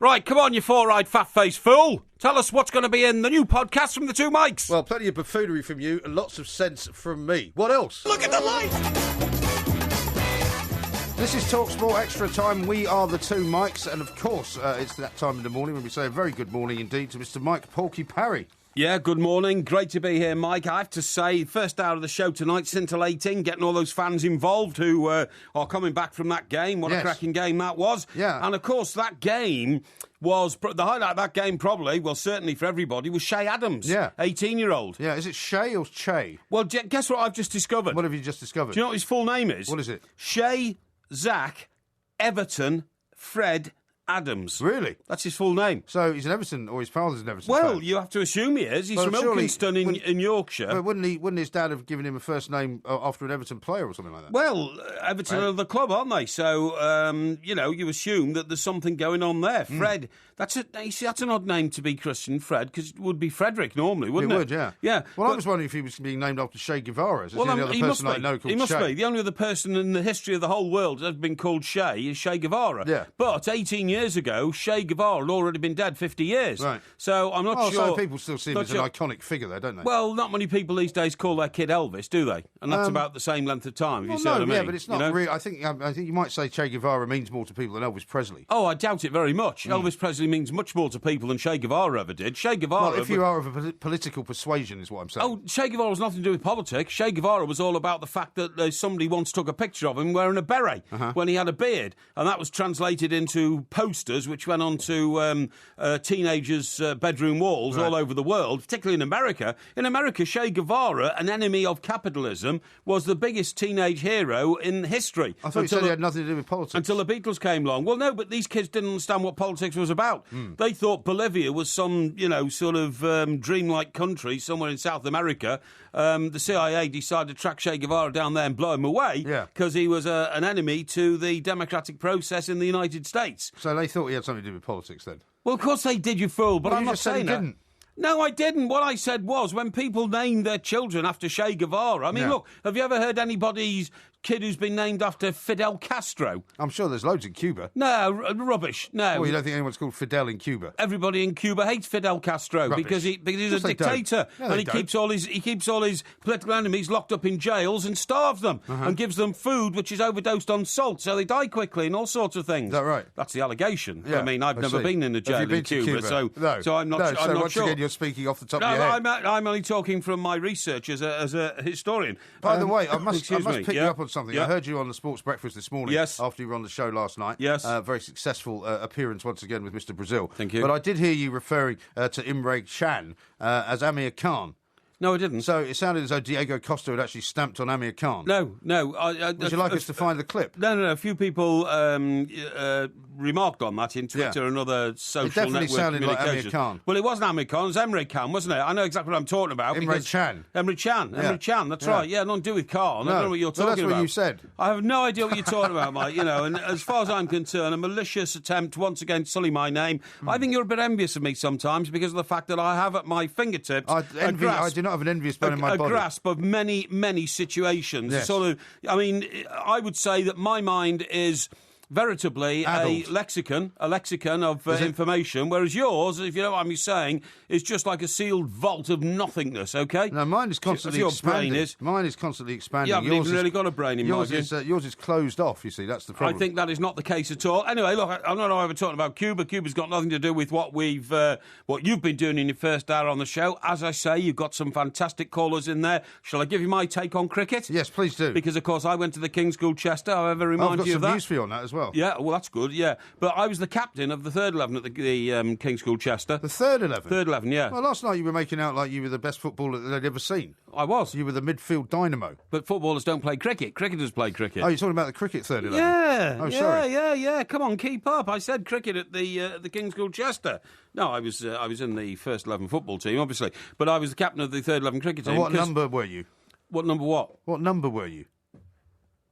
Right, come on, you four-eyed fat-faced fool. Tell us what's going to be in the new podcast from the two mics. Well, plenty of buffoonery from you and lots of sense from me. What else? Look at the light! This is TalkSport Extra Time. We are the two mics, and of course, it's that time in the morning when we say a very good morning indeed to Mr. Mike Porky Parry. Yeah, good morning. Great to be here, Mike. I have to say, first hour of the show tonight, scintillating, getting all those fans involved who are coming back from that game. What a cracking game that was. Yeah. And, of course, that game was... The highlight of that game probably, well, certainly for everybody, was Shay Adams. Yeah. 18-year-old. Yeah, is it Shay or Che? Well, guess what I've just discovered? What have you just discovered? Do you know what his full name is? What is it? Shay Zach Everton Fred Adams. Really? That's his full name. So he's an Everton, or his father's an Everton Well, fan. you have to assume he is. He's from Ilkeston in Yorkshire. But wouldn't his dad have given him a first name after an Everton player or something like that? Well, Everton are the club, aren't they? So, you assume that there's something going on there. Fred, that's an odd name to be christened, Fred, because it would be Frederick normally, wouldn't it? It would, yeah. Yeah. Well, I was wondering if he was being named after Che Guevara. Is the only other person I know called Che? He must be. The only other person in the history of the whole world that has been called Che is Che Guevara. Yeah. But 18 years ago, Che Guevara had already been dead 50 years. Right. So I'm not sure... So people still see him as an iconic figure there, don't they? Well, not many people these days call their kid Elvis, do they? And that's about the same length of time, if you see what I mean. Yeah, but it's not really... I think you might say Che Guevara means more to people than Elvis Presley. Oh, I doubt it very much. Elvis Presley means much more to people than Che Guevara ever did. Che Guevara... Well, if you are of a political persuasion, is what I'm saying. Oh, Che Guevara was nothing to do with politics. Che Guevara was all about the fact that somebody once took a picture of him wearing a beret when he had a beard. And that was translated into posters, which went on to teenagers' bedroom walls all over the world, particularly in America. In America, Che Guevara, an enemy of capitalism, was the biggest teenage hero in history. I thought you said he had nothing to do with politics. Until the Beatles came along. Well, no, but these kids didn't understand what politics was about. They thought Bolivia was some, sort of dreamlike country somewhere in South America. The CIA decided to track Che Guevara down there and blow him away because he was an enemy to the democratic process in the United States. So they thought he had something to do with politics then? Well, of course they did, you fool, but I'm not saying that. Didn't. No, I didn't. What I said was when people name their children after Che Guevara. I mean, look, have you ever heard anybody's kid who's been named after Fidel Castro? I'm sure there's loads in Cuba. No, rubbish. No. Well, you don't think anyone's called Fidel in Cuba? Everybody in Cuba hates Fidel Castro because he's a dictator, and he keeps all his political enemies locked up in jails and starves them and gives them food which is overdosed on salt, so they die quickly and all sorts of things. Is that right? That's the allegation. Yeah, I mean, I've never been in a jail in Cuba, so I'm not. So I'm not once sure. again, you're speaking off the top of your head. I'm only talking from my research as a historian. By the way, I must pick you up on something. Yeah. I heard you on the Sports Breakfast this morning after you were on the show last night. Yes. Very successful appearance once again with Mr. Brazil. Thank you. But I did hear you referring to Imre Can as Amir Khan. No, I didn't. So it sounded as though Diego Costa had actually stamped on Amir Khan. No. Would you like us to find the clip? No. A few people remarked on that in Twitter and other social network communications. It definitely sounded like Amir Khan. Well, it wasn't Amir Khan, it was Emre Can, wasn't it? I know exactly what I'm talking about. Emre Can. Emre Can, that's right. Yeah, nothing to do with Khan. No. I don't know what you're talking about. That's what you said. I have no idea what you're talking about, Mike. And as far as I'm concerned, a malicious attempt once again to sully my name. I think you're a bit envious of me sometimes because of the fact that I have at my fingertips I do not have an envious bone in my body. A grasp of many, many situations. Yes. I would say that my mind is veritably a lexicon of information, whereas yours, if you know what I'm saying, is just like a sealed vault of nothingness, okay? No, mine is constantly expanding. Mine is constantly expanding. You haven't even really got a brain in yours is closed off, you see, that's the problem. I think that is not the case at all. Anyway, look, I'm not over talking about Cuba. Cuba's got nothing to do with what you've been doing in your first hour on the show. As I say, you've got some fantastic callers in there. Shall I give you my take on cricket? Yes, please do. Because, of course, I went to the King's School Chester. I'll ever remind you of that. I've got some news for you on that as well. Yeah, well, that's good, yeah. But I was the captain of the third 11 at the King's School Chester. The third 11? Third 11, yeah. Well, last night you were making out like you were the best footballer that they'd ever seen. I was. You were the midfield dynamo. But footballers don't play cricket. Cricketers play cricket. Oh, you're talking about the cricket third 11? Yeah. Oh, sorry. Yeah. Come on, keep up. I said cricket at the King's School Chester. No, I was in the first 11 football team, obviously. But I was the captain of the third 11 cricket team. And what number were you? What number what? What number were you?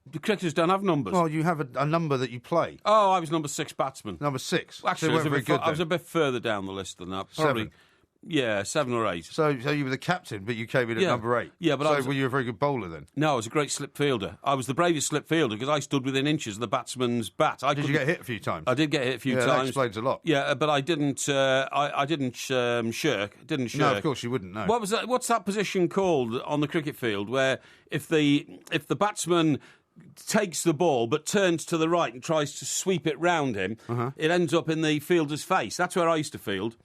The cricketers don't have numbers. Well, you have a number that you play. Oh, I was number 6 batsman. Number 6. Actually, so I was a bit further down the list than that. Probably. 7. Yeah, 7 or 8. So you were the captain, but you came in at number 8. Yeah, but were you a very good bowler then? No, I was a great slip fielder. I was the bravest slip fielder because I stood within inches of the batsman's bat. Did you get hit a few times? I did get hit a few times. That explains a lot. Yeah, but I didn't. I didn't shirk. No, of course you wouldn't. No. What was that? What's that position called on the cricket field where if the batsman takes the ball but turns to the right and tries to sweep it round him, it ends up in the fielder's face. That's where I used to field.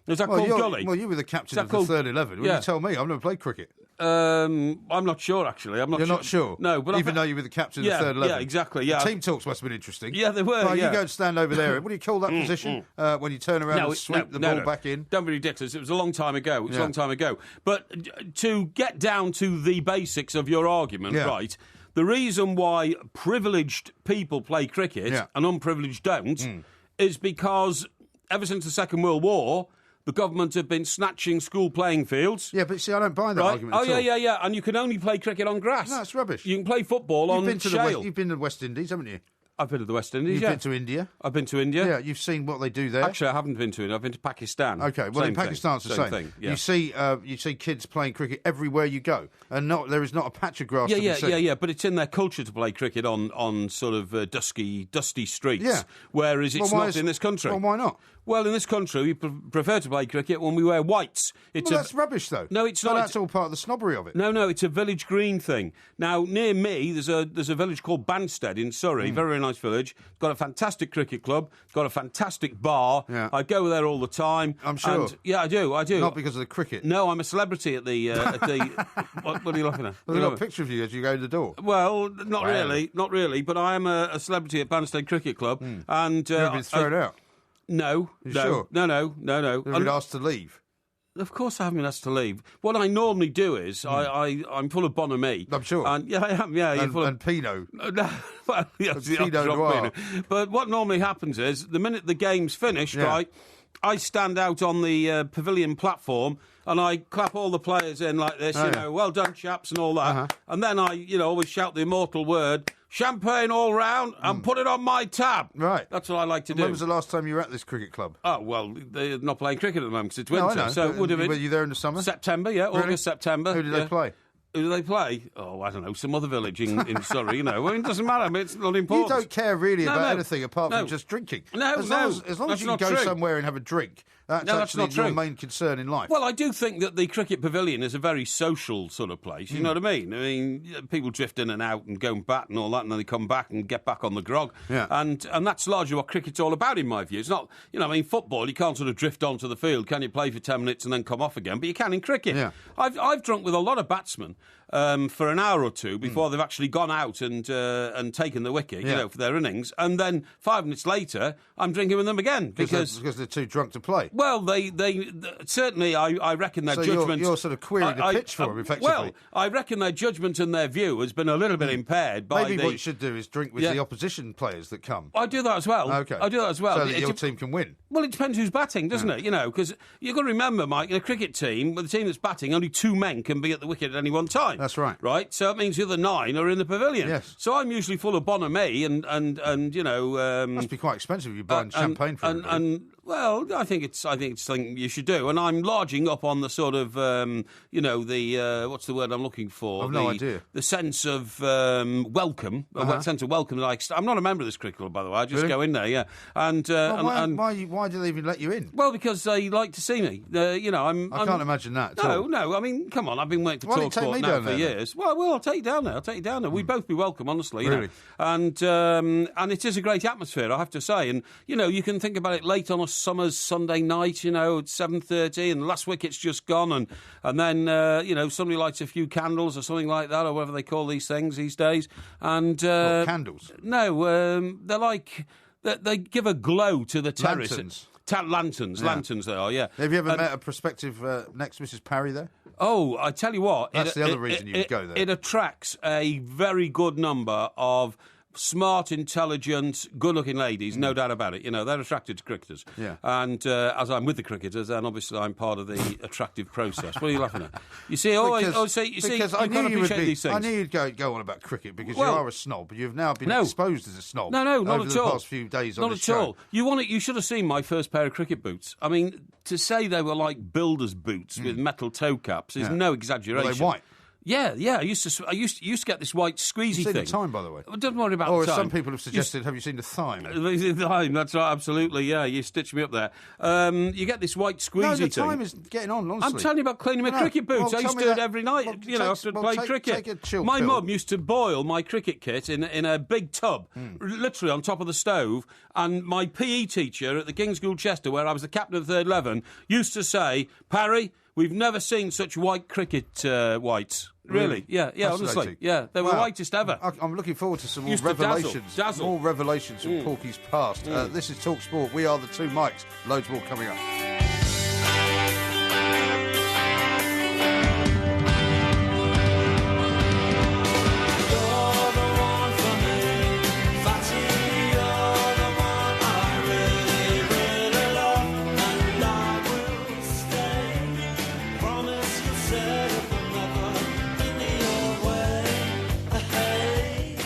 Is that called gully? Well, you were the captain of the third 11. Well, you tell me. I've never played cricket. I'm not sure, actually. You're not sure? No, but even though you were the captain of the third 11. Yeah, exactly. Yeah. The team talks must have been interesting. Yeah, they were. You go and stand over there. What do you call that position when you turn around and sweep the ball back in? Don't be ridiculous. It was a long time ago. A long time ago. But to get down to the basics of your argument, right? The reason why privileged people play cricket and unprivileged don't is because ever since the Second World War, the government have been snatching school playing fields. Yeah, but see, I don't buy that argument at all. Yeah. And you can only play cricket on grass. No, it's rubbish. You can play football on shale. You've been to the West Indies, haven't you? I've been to the West Indies, You've been to India? I've been to India. Yeah, you've seen what they do there? Actually, I haven't been to India. I've been to Pakistan. OK, well, in Pakistan, it's the same thing. Yeah. You see kids playing cricket everywhere you go, and there is not a patch of grass to be seen. Yeah, but it's in their culture to play cricket on sort of dusty streets, whereas it's not in this country. Well, why not? Well, in this country, we prefer to play cricket when we wear whites. That's rubbish, though. No, it's not. That's all part of the snobbery of it. No, it's a village green thing. Now, near me, there's a village called Banstead in Surrey, very, very nice village. It's got a fantastic cricket club. It's got a fantastic bar. Yeah. I go there all the time. I'm sure. And, yeah, I do. Not because of the cricket. No, I'm a celebrity at the... what are you laughing at? There's a picture of you as you go to the door. Well, not really, but I am a celebrity at Banstead Cricket Club. And you've been thrown out. No. Sure? No. You've been asked to leave. Of course I haven't been asked to leave. What I normally do is I'm full of bonhomie. I'm sure. And, yeah, I am. Yeah, and Pinot. Well, yes, Pinot Noir. But what normally happens is the minute the game's finished, right, I stand out on the pavilion platform and I clap all the players in like this, well done, chaps, and all that. And then I, always shout the immortal word, champagne all round, and put it on my tab. Right. That's what I like to do. When was the last time you were at this cricket club? Oh, well, they're not playing cricket at the moment because it's winter. No, I know. So it would have been... Were you there in the summer? September, yeah. Really? August, September. Who did they play? Who do they play? Oh, I don't know, some other village in Surrey, it doesn't matter, I mean, it's not important. You don't care really about anything apart from just drinking. As long as you can go somewhere and have a drink, that's actually your main concern in life. Well, I do think that the cricket pavilion is a very social sort of place, you know what I mean? I mean, people drift in and out and go and bat and all that, and then they come back and get back on the grog. Yeah. And that's largely what cricket's all about, in my view. It's not, football, you can't sort of drift onto the field. Can you play for 10 minutes and then come off again? But you can in cricket. Yeah. I've drunk with a lot of batsmen for an hour or two before they've actually gone out and taken the wicket, for their innings. And then 5 minutes later, I'm drinking with them again. Because they're too drunk to play. Well, they certainly, I reckon their judgment... You're sort of querying the pitch for them, effectively. Well, I reckon their judgment and their view has been a little bit impaired by Maybe what you should do is drink with the opposition players that come. I do that as well. Okay. I do that as well. So that your team can win. Well, it depends who's batting, doesn't it? Because you've got to remember, Mike, in a cricket team, with the team that's batting, only 2 men can be at the wicket at any one time. That's right. Right? So it means the other 9 are in the pavilion. Yes. So I'm usually full of bonhomie and must be quite expensive if you're buying champagne for them. Well, I think it's something you should do, and I'm larging up on the sort of what's the word I'm looking for? I've no idea. The sense of welcome, sense of welcome. I'm not a member of this cricket club, by the way. I just go in there, yeah. And why do they even let you in? Well, because they like to see me. I can't imagine that. No. I mean, come on. I've been waiting for Talk Sport now for years. Well, I'll take you down there. We'd both be welcome, honestly. Really? And it is a great atmosphere, I have to say. And you can think about it late on a summer's Sunday night, at 7:30, and the last wicket's just gone, and then somebody lights a few candles or something like that, or whatever they call these things these days. And candles? No, they're like they give a glow to the terrace. Lanterns. Lanterns they are, yeah. Have you ever met a prospective next Mrs. Parry there? Oh, I tell you what. That's the other reason you would go there. It attracts a very good number of smart, intelligent, good-looking ladies, no doubt about it. You know, they're attracted to cricketers. Yeah. And as I'm with the cricketers, then obviously I'm part of the attractive process. What are you laughing at? You see, because I knew you would be. These things. I knew you'd go on about cricket because you are a snob. You've now been exposed as a snob. No, not over at the all. past few days on not this at show. all. You should have seen my first pair of cricket boots. I mean, to say they were like builders' boots with metal toe caps is no exaggeration. Were they white? Yeah. I used to get this white squeezy thing. thing. The time, by the way. Don't worry about or the time. Or some people have suggested, have you seen the thime? The time, that's right, absolutely, yeah. You stitched me up there. You get this white squeezy thing. No, the time is getting on, honestly. I'm telling you about cleaning my cricket boots. I used to do it every night, after I played cricket. Take a chill my pill. mum used to boil my cricket kit in a big tub, literally on top of the stove, and my PE teacher at the King's School Chester, where I was the captain of the third 11, used to say, Parry, we've never seen such white cricket whites. Really? Yeah, honestly. Yeah, they were whitest ever. I'm looking forward to some more Used to revelations. dazzle. More revelations from Porky's past. This is Talk Sport. We are the two mics. Loads more coming up.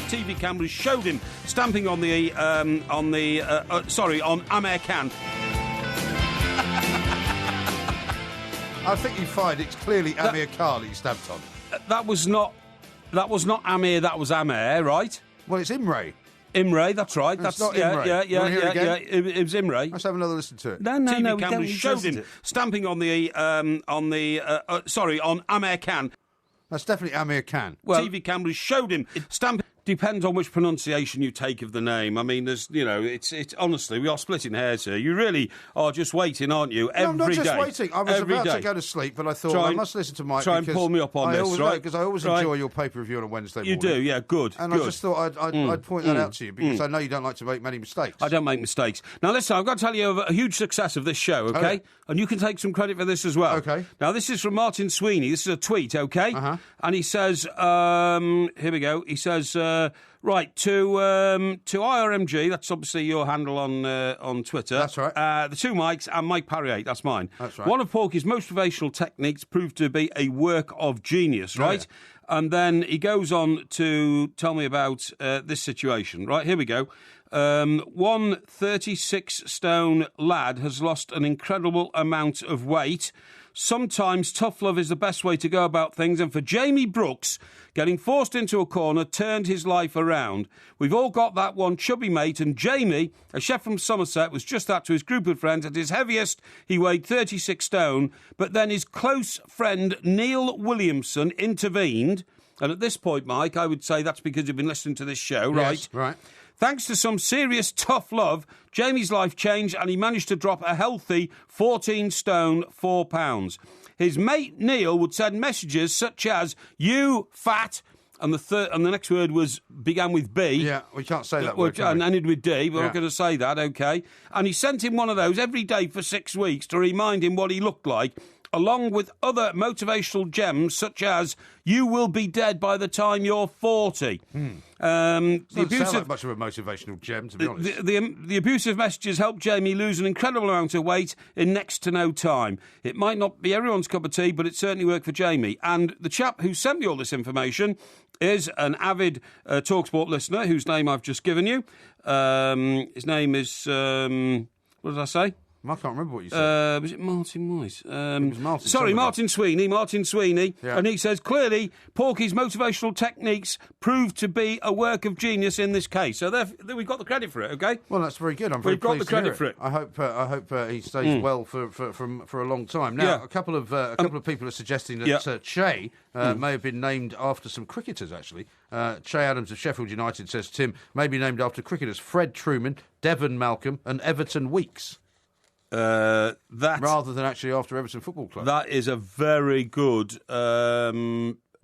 TV cameras showed him stamping on Amer Khan. I think you find it's clearly Amir Khan he stamped on. That was not Amir. That was Amer, right? Well, it's Imre. Imre, that's right. That's not Imre. Yeah. It was Imre. Let's have another listen to it. No, TV cameras showed him stamping on Amer Khan. That's definitely Amir Khan. Well, TV cameras showed him stamping. Depends on which pronunciation you take of the name. I mean, there's, it's honestly, we are splitting hairs here. You really are just waiting, aren't you? No, I'm not just day. waiting. I was about to go to sleep, but I thought I must listen to Mike. Try and pull me up on this, right? Because I always enjoy your pay-per-view on a Wednesday morning. You do, yeah, good. And I just thought I'd point that out to you, because I know you don't like to make many mistakes. I don't make mistakes. Now, listen, I've got to tell you of a huge success of this show, OK? Okay. And you can take some credit for this as well. OK. Now, this is from Martin Sweeney. This is a tweet, OK? And he says, here we go. He says... Right, to IRMG, that's obviously your handle on Twitter. That's right. The two mics and Mike Parry 8, that's mine. That's right. One of Porky's motivational techniques proved to be a work of genius, right? Oh, yeah. And then he goes on to tell me about this situation. Right, here we go. One 36-stone lad has lost an incredible amount of weight. Sometimes tough love is the best way to go about things, and for Jamie Brooks, getting forced into a corner turned his life around. We've all got that one chubby mate, and Jamie, a chef from Somerset, was just that to his group of friends. At his heaviest, he weighed 36 stone, but then his close friend Neil Williamson intervened. And at this point, Mike, I would say that's because you've been listening to this show, right? Yes, right. Thanks to some serious tough love, Jamie's life changed and he managed to drop a healthy 14 stone, 4 pounds. His mate Neil would send messages such as, "You fat," and the next word began with B. Yeah, we can't say that word, and ended with D, but yeah. we're going to say that, OK? And he sent him one of those every day for 6 weeks to remind him what he looked like, along with other motivational gems such as, "You will be dead by the time you're 40. Doesn't sound like much of a motivational gem, to be honest. The abusive messages helped Jamie lose an incredible amount of weight in next to no time. It might not be everyone's cup of tea, but it certainly worked for Jamie. And the chap who sent me all this information is an avid TalkSport listener, whose name I've just given you. His name is... what did I say? I can't remember what you said. Was it Martin Weiss? It was Martin. Sorry, Martin Sweeney. Yeah. And he says, clearly, Porky's motivational techniques proved to be a work of genius in this case. So there we've got the credit for it, OK? Well, that's very good. I'm very pleased to hear it. I hope he stays well for a long time. Now, a couple of people are suggesting that Che may have been named after some cricketers, actually. Che Adams of Sheffield United says, Tim, may be named after cricketers Fred Truman, Devon Malcolm and Everton Weekes. Rather than actually after Everton Football Club. That is a very good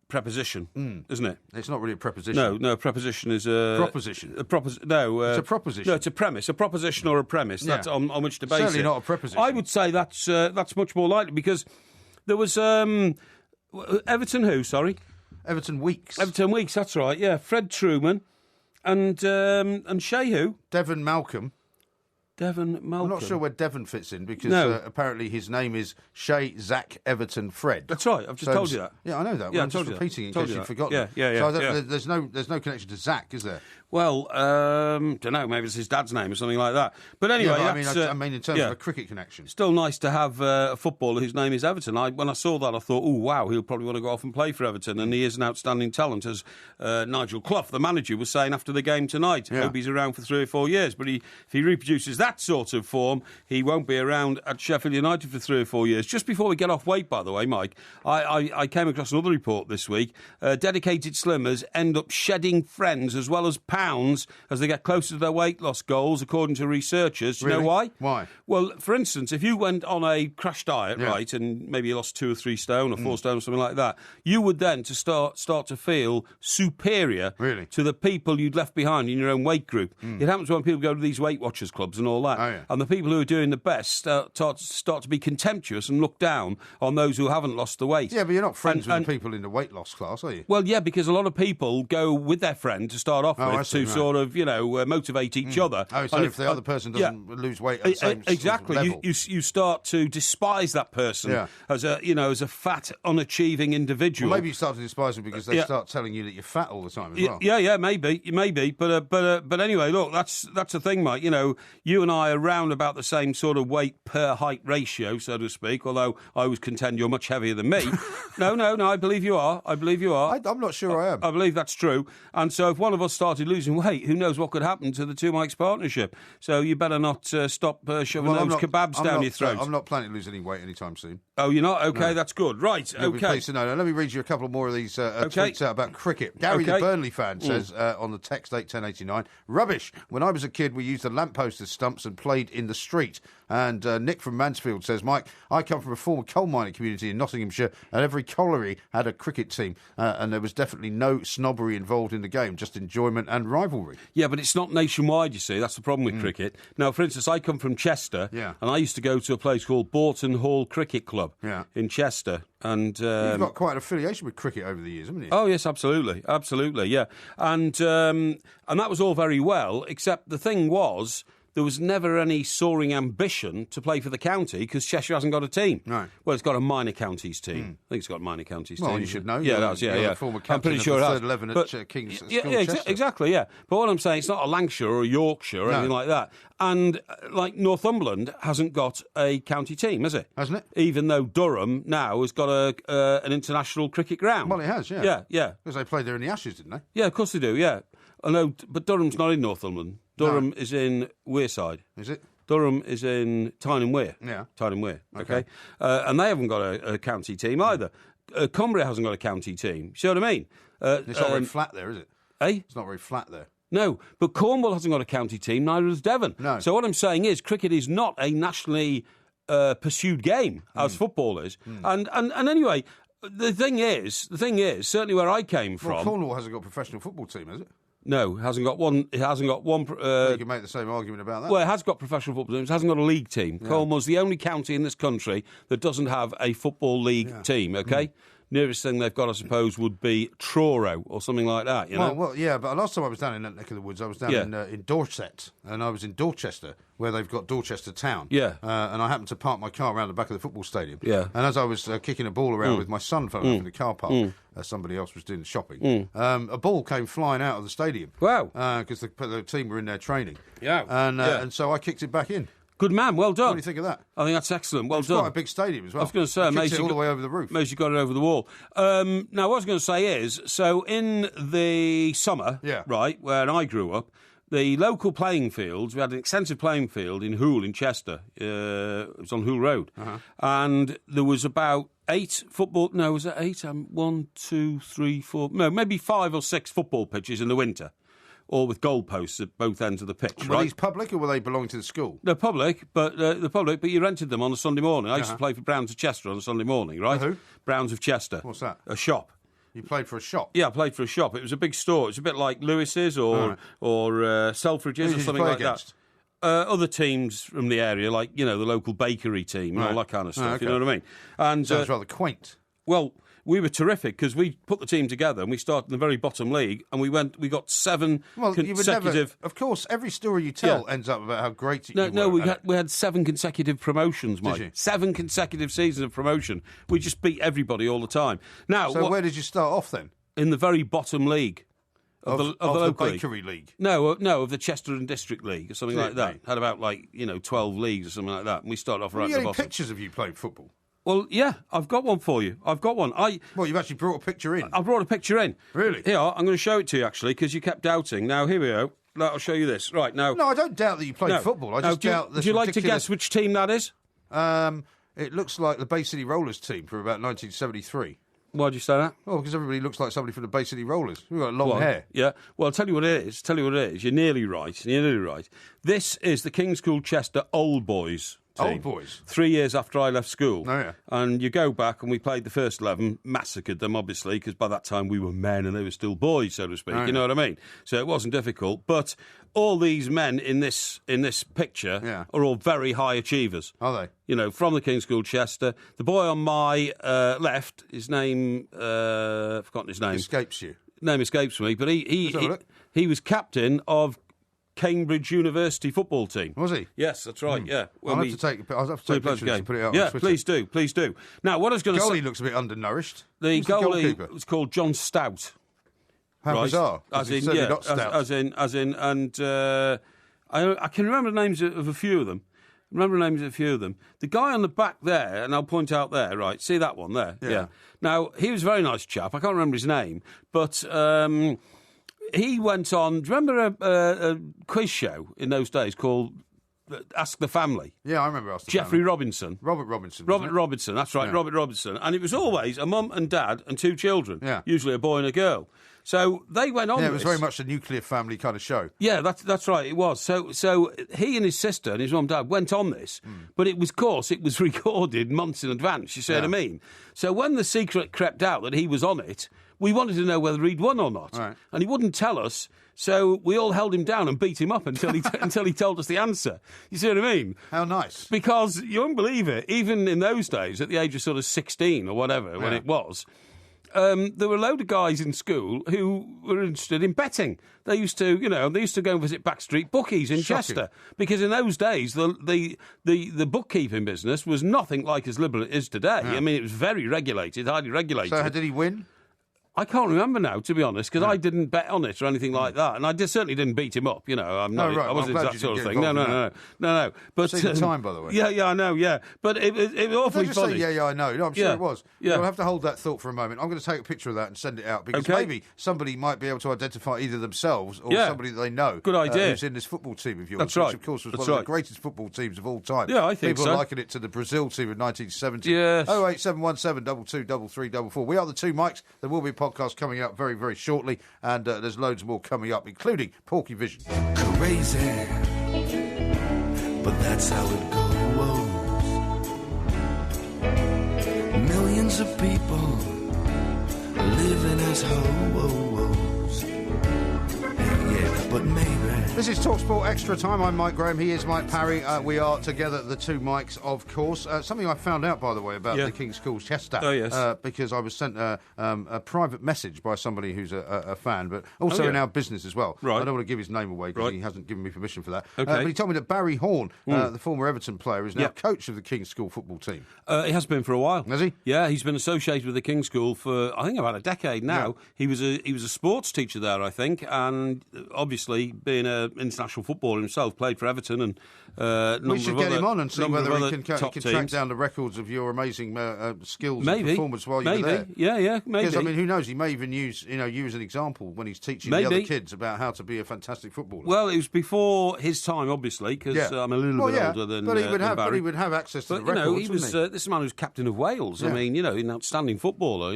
preposition, isn't it? It's not really a preposition. No, preposition is a... Proposition. It's a proposition. No, it's a premise. A proposition or a premise. That's on which to base Certainly it. not a preposition. I would say that's much more likely, because there was... Everton who, sorry? Everton Weekes. Everton Weekes, that's right, yeah. Fred Truman. And Shay who? Devon Malcolm. Devon Malcolm. I'm not sure where Devon fits in because apparently his name is Shay Zach Everton Fred. That's right. I've just told you that. Yeah, I know that. Yeah, I'm just repeating it in case you've forgotten. Yeah. So there's no connection to Zach, is there? Well, don't know. Maybe it's his dad's name or something like that. But anyway, I mean, in terms of a cricket connection, still nice to have a footballer whose name is Everton. When I saw that, I thought, oh wow, he'll probably want to go off and play for Everton, and he is an outstanding talent, as Nigel Clough, the manager, was saying after the game tonight. Hope he's around for 3 or 4 years, but if he reproduces that sort of form, he won't be around at Sheffield United for 3 or 4 years. Just before we get off weight, by the way, Mike, I came across another report this week. Dedicated slimmers end up shedding friends as well as pounds as they get closer to their weight loss goals, according to researchers. Do you know why? Why? Well, for instance, if you went on a crash diet, right, and maybe you lost 2 or 3 stone or 4 stone or something like that, you would then start to feel superior to the people you'd left behind in your own weight group. It happens when people go to these Weight Watchers clubs and all that. And the people who are doing the best start to be contemptuous and look down on those who haven't lost the weight. Yeah, but you're not friends with the people in the weight loss class, are you? Well, yeah, because a lot of people go with their friend to start off with to sort of, motivate each other. Oh, so if the other person doesn't lose weight at the same exactly, sort of level. you start to despise that person as a fat, unachieving individual. Well, maybe you start to despise them because they start telling you that you're fat all the time as well. Yeah, maybe. But anyway, look, that's the thing, Mike. You and I are round about the same sort of weight per height ratio, so to speak. Although I would contend you're much heavier than me. No, I believe you are. I'm not sure I am. I believe that's true. And so if one of us started losing weight, who knows what could happen to the two Mikes partnership? So you better not stop shoving those kebabs down your throat. I'm not planning to lose any weight anytime soon. Oh, you're not? Okay, that's good. Right, okay. Let me read you a couple more of these tweets out about cricket. Gary, the Burnley fan, says on the text 81089, rubbish. When I was a kid, we used the lamppost as stumps and played in the street. And Nick from Mansfield says, Mike, I come from a former coal mining community in Nottinghamshire, and every colliery had a cricket team, and there was definitely no snobbery involved in the game, just enjoyment and rivalry. Yeah, but it's not nationwide, you see. That's the problem with cricket. Now, for instance, I come from Chester, and I used to go to a place called Borton Hall Cricket Club in Chester. And you've got quite an affiliation with cricket over the years, haven't you? Oh, yes, absolutely, yeah. And that was all very well, except the thing was, there was never any soaring ambition to play for the county because Cheshire hasn't got a team. Right. Well, it's got a minor counties team. I think it's got a minor counties team. Well, you should know. Yeah, it does, yeah. Former captain, I'm pretty sure, of the third 11 at King's School, Chester. Exactly, yeah. But what I'm saying, it's not a Lancashire or a Yorkshire or anything like that. And like Northumberland hasn't got a county team, has it? Hasn't it? Even though Durham now has got an international cricket ground. Well, it has, yeah. Yeah. Because they played there in the Ashes, didn't they? Yeah, of course they do, yeah. I know, but Durham's not in Northumberland. Durham is in Wearside. Is it? Durham is in Tyne and Wear. Yeah. Tyne and Wear, okay? And they haven't got a county team either. Cumbria hasn't got a county team. See what I mean? It's not very flat there, is it? Eh? It's not very flat there. No, but Cornwall hasn't got a county team, neither does Devon. No. So what I'm saying is cricket is not a nationally pursued game, as football is. And anyway, the thing is, certainly where I came from... Well, Cornwall hasn't got a professional football team, has it? No, it hasn't got one. It hasn't got one. You can make the same argument about that. Well, it has got professional football teams. It hasn't got a league team. Yeah. Cornwall's the only county in this country that doesn't have a football league team. Okay. Nearest thing they've got, I suppose, would be Truro or something like that. You know? Well, yeah, but last time I was down in that neck of the woods, I was down in Dorset, and I was in Dorchester, where they've got Dorchester Town. Yeah. And I happened to park my car around the back of the football stadium. Yeah. And as I was kicking a ball around with my son in the car park, somebody else was doing the shopping, a ball came flying out of the stadium. Wow. Because the team were in there training. Yeah. And so I kicked it back in. Good man, well done. What do you think of that? I think that's excellent. Well it's done. It's quite a big stadium as well. I was going to say, it all the way over the roof. Amazing you got it over the wall. Now, what I was going to say is, so in the summer, right, where I grew up, the local playing fields, we had an extensive playing field in Hoole in Chester. It was on Hoole Road. And there was about 8 football... No, was it 8? 1, 2, 3, 4... No, maybe 5 or 6 football pitches in the winter. Or with goalposts at both ends of the pitch, Were right? these public or were they belonging to the school? They're public, but you rented them on a Sunday morning. I used to play for Browns of Chester on a Sunday morning, right? Who? Browns of Chester. What's that? A shop. You played for a shop? Yeah, I played for a shop. It was a big store. It's a bit like Lewis's or Selfridge's or something like that. Other teams from the area, like, the local bakery team and all that kind of stuff, you know what I mean? And sounds rather quaint. Well, we were terrific because we put the team together and we started in the very bottom league and we got 7 consecutive. Of course, every story you tell ends up about how great you were. No, we had 7 consecutive promotions, Mike. Did you? 7 consecutive seasons of promotion. We just beat everybody all the time. Now, so where did you start off then? In the very bottom league. Of the Bakery League? No, of the Chester and District League or something like that. Mate. Had about 12 leagues or something like that. And we started off right at the bottom. Pictures of you playing football? Well, yeah, I've got one for you. I've got one. Well, you've actually brought a picture in? I brought a picture in. Really? Here, I'm going to show it to you, actually, because you kept doubting. Now, here we go. I'll show you this. Right, now... No, I don't doubt that you played football. I just doubt this. Would you like to guess which team that is? It looks like the Bay City Rollers team from about 1973. Why do you say that? Well, because everybody looks like somebody from the Bay City Rollers. We've got long hair. Yeah. Well, I'll tell you what it is. You're nearly right. This is the King's School Chester Old Boys team. Old Boys? 3 years after I left school. Oh, yeah. And you go back and we played the first 11, massacred them, obviously, because by that time we were men and they were still boys, so to speak. Oh, yeah. You know what I mean? So it wasn't difficult. But all these men in this picture are all very high achievers. Are they? You know, from the King's School Chester. The boy on my left, his name, I've forgotten his name. Escapes you. Name escapes me, but he was captain of Cambridge University football team. Was he? Yes, that's right, yeah. I'll have to take pictures and put it out on Twitter. Please do. Now, what I was going to say... Goalie looks a bit undernourished. The goalie was called John Stout. How bizarre. As in, not stout. I can remember the names of a few of them. The guy on the back there, and I'll point out there, right, see that one there? Yeah. Now, he was a very nice chap. I can't remember his name, but he went on... Do you remember a quiz show in those days called Ask the Family? Yeah, I remember Ask the Jeffrey Family. Robinson. Robert Robinson, that's right, yeah. Robert Robinson. And it was always a mum and dad and 2 children, usually a boy and a girl. So they went on. Yeah, it was very much a nuclear family kind of show. Yeah, that's right. It was. So he and his sister and his mum and dad went on this, but it was recorded months in advance. You see what I mean? So when the secret crept out that he was on it, we wanted to know whether he'd won or not, right. And he wouldn't tell us. So we all held him down and beat him up until he told us the answer. You see what I mean? How nice! Because you won't believe it. Even in those days, at the age of sort of 16 or whatever, when it was. There were a load of guys in school who were interested in betting. They used to go and visit backstreet bookies in Chester, because in those days the bookkeeping business was nothing like as liberal as it is today. Yeah. I mean, it was very regulated, highly regulated. So did he win? I can't remember now, to be honest, because I didn't bet on it or anything like that, and I certainly didn't beat him up. You know, I wasn't that sort of thing. No. But save the time, by the way. Yeah, I know. Yeah, but it was awfully funny. Say, I know. No, I'm sure it was. Yeah, I'll have to hold that thought for a moment. I'm going to take a picture of that and send it out, because maybe somebody might be able to identify either themselves or somebody that they know. Good idea. Who's in this football team of yours? That's right. Which, of course, was one of the greatest football teams of all time. Yeah, I think People liken it to the Brazil team of 1970. Yes. 08717 223344. We are the Two Mics. There will be a podcast coming out very, very shortly, and there's loads more coming up, including Porky Vision. Crazy, but that's how it goes. Millions of people living as ho-ho-hos. Yeah, but maybe... This is TalkSport Extra Time. I'm Mike Graham. He is Mike Parry. We are together, the Two Mics, of course. Something I found out, by the way, about the King's School Chester. Oh, yes. Because I was sent a private message by somebody who's a fan, but also in our business as well. Right. I don't want to give his name away because he hasn't given me permission for that. Okay. But he told me that Barry Horn, the former Everton player, is now coach of the King's School football team. He has been for a while. Has he? Yeah, he's been associated with the King's School for, I think, about a decade now. Yeah. He was a sports teacher there, I think, and obviously, being an international footballer himself, played for Everton and we should get him on and see whether he can track teams down the records of your amazing skills and performance while you're there. Yeah, maybe. Because, I mean, who knows? He may even use you as an example when he's teaching the other kids about how to be a fantastic footballer. Well, it was before his time, obviously, because I'm a little bit older than Barry. But he would have access to the records, he was this man who's captain of Wales. Yeah. I mean, an outstanding footballer,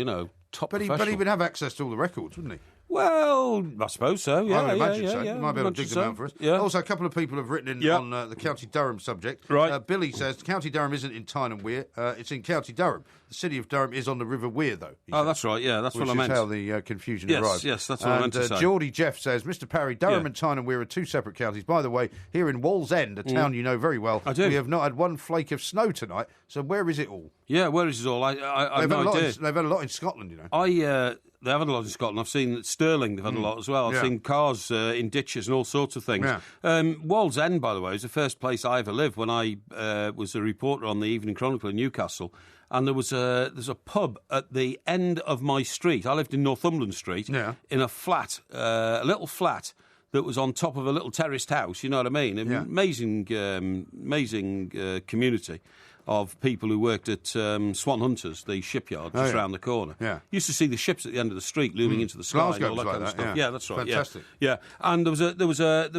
top professional. But he would have access to all the records, wouldn't he? Well, I suppose so, yeah. I would imagine so. Yeah, you might be able to dig them out for us. Yeah. Also, a couple of people have written in on the County Durham subject. Right. Billy says, County Durham isn't in Tyne and Wear, it's in County Durham. The city of Durham is on the River Wear, though. Oh, that's right, yeah, that's what I meant. Which is how the confusion arrived. Yes, that's what I meant to say. Geordie Jeff says, Mr. Parry, Durham and Tyne and Wear are two separate counties. By the way, here in Wallsend, a town you know very well, I do. we have not had one flake of snow tonight, so where is it all? Yeah, where is it all? I've no idea. They've had a lot in Scotland, you know. They have had a lot in Scotland. I've seen Stirling, they've had a lot as well. I've seen cars in ditches and all sorts of things. Yeah. Wallsend, by the way, was the first place I ever lived when I was a reporter on the Evening Chronicle in Newcastle. And there's a pub at the end of my street. I lived in Northumberland Street in a flat, a little flat that was on top of a little terraced house, you know what I mean? Amazing community of people who worked at Swan Hunters, the shipyard just round the corner. Yeah. Used to see the ships at the end of the street looming into the sky and all that kind of stuff. Yeah, that's right. Fantastic. Yeah. And there was a